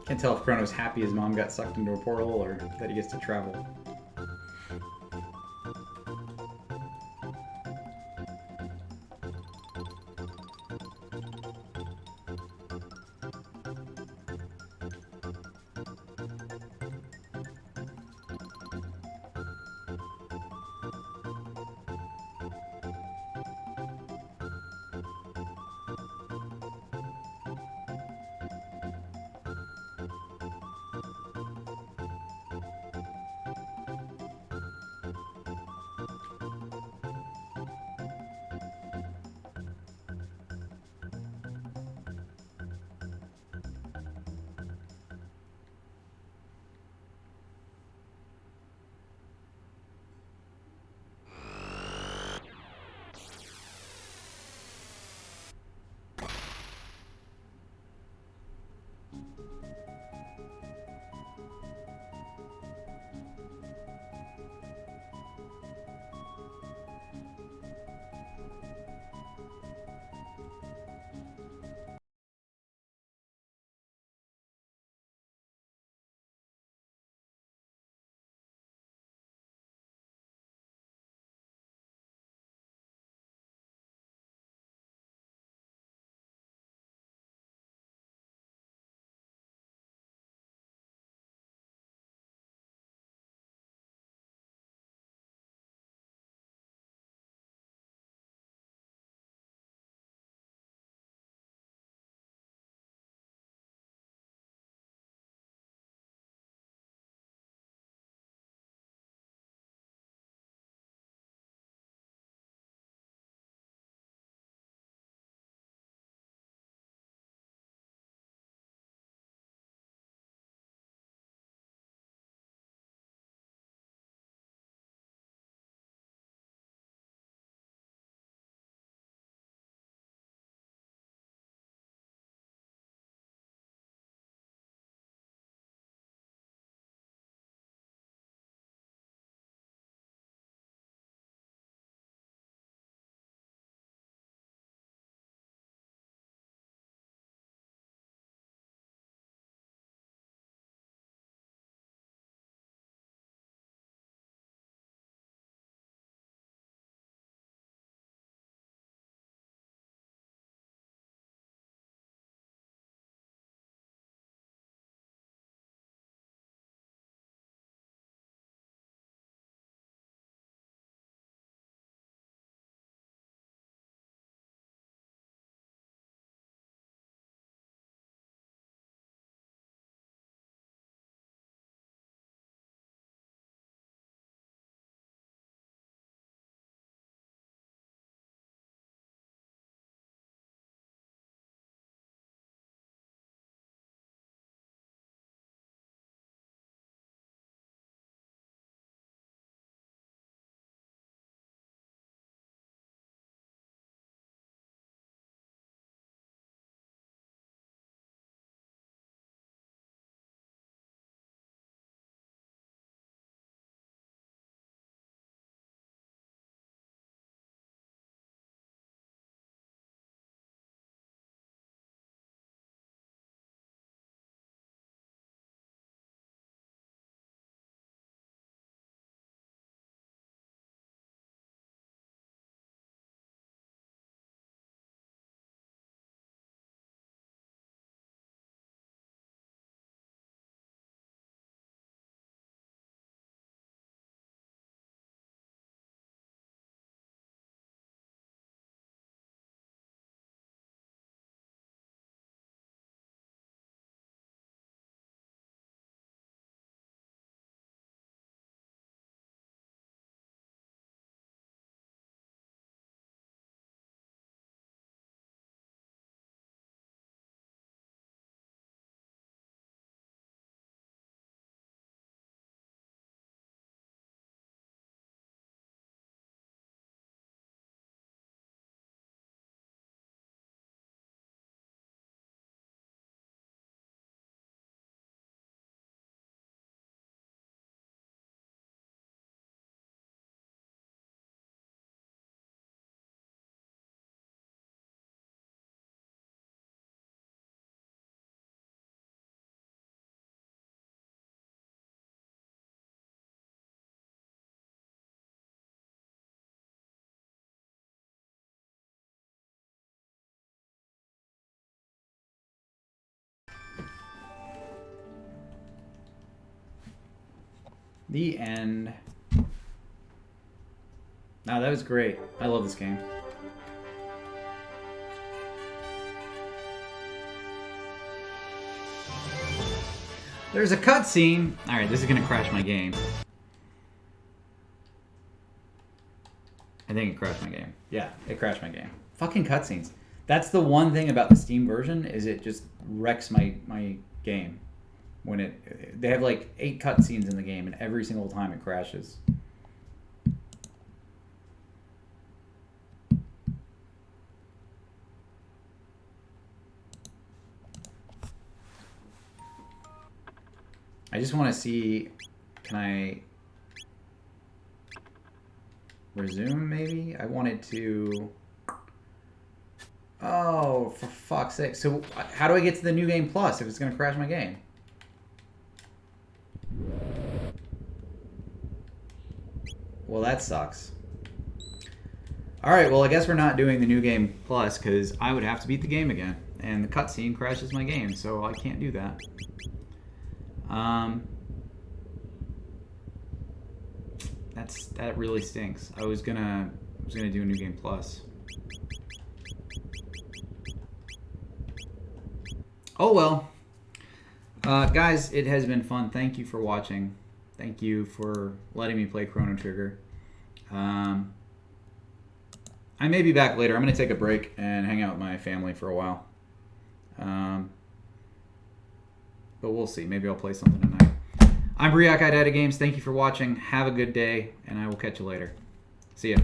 Can't tell if Chrono's happy his mom got sucked into a portal or that he gets to travel. The end. Now that was great. I love this game. There's a cutscene. All right, this is gonna crash my game. I think it crashed my game. Yeah, it crashed my game. Fucking cutscenes. That's the one thing about the Steam version is it just wrecks my game when they have like 8 cutscenes in the game and every single time it crashes. I just want to see, can I resume maybe? I wanted to, oh, for fuck's sake. So how do I get to the New Game Plus if it's going to crash my game? Well, that sucks. Alright, well I guess we're not doing the New Game Plus because I would have to beat the game again. And the cutscene crashes my game, so I can't do that. That really stinks. I was gonna do a New Game Plus. Oh well. Guys, it has been fun. Thank you for watching. Thank you for letting me play Chrono Trigger. I may be back later. I'm gonna take a break and hang out with my family for a while. But we'll see. Maybe I'll play something tonight. I'm Briac Idata Games. Thank you for watching. Have a good day, and I will catch you later. See ya.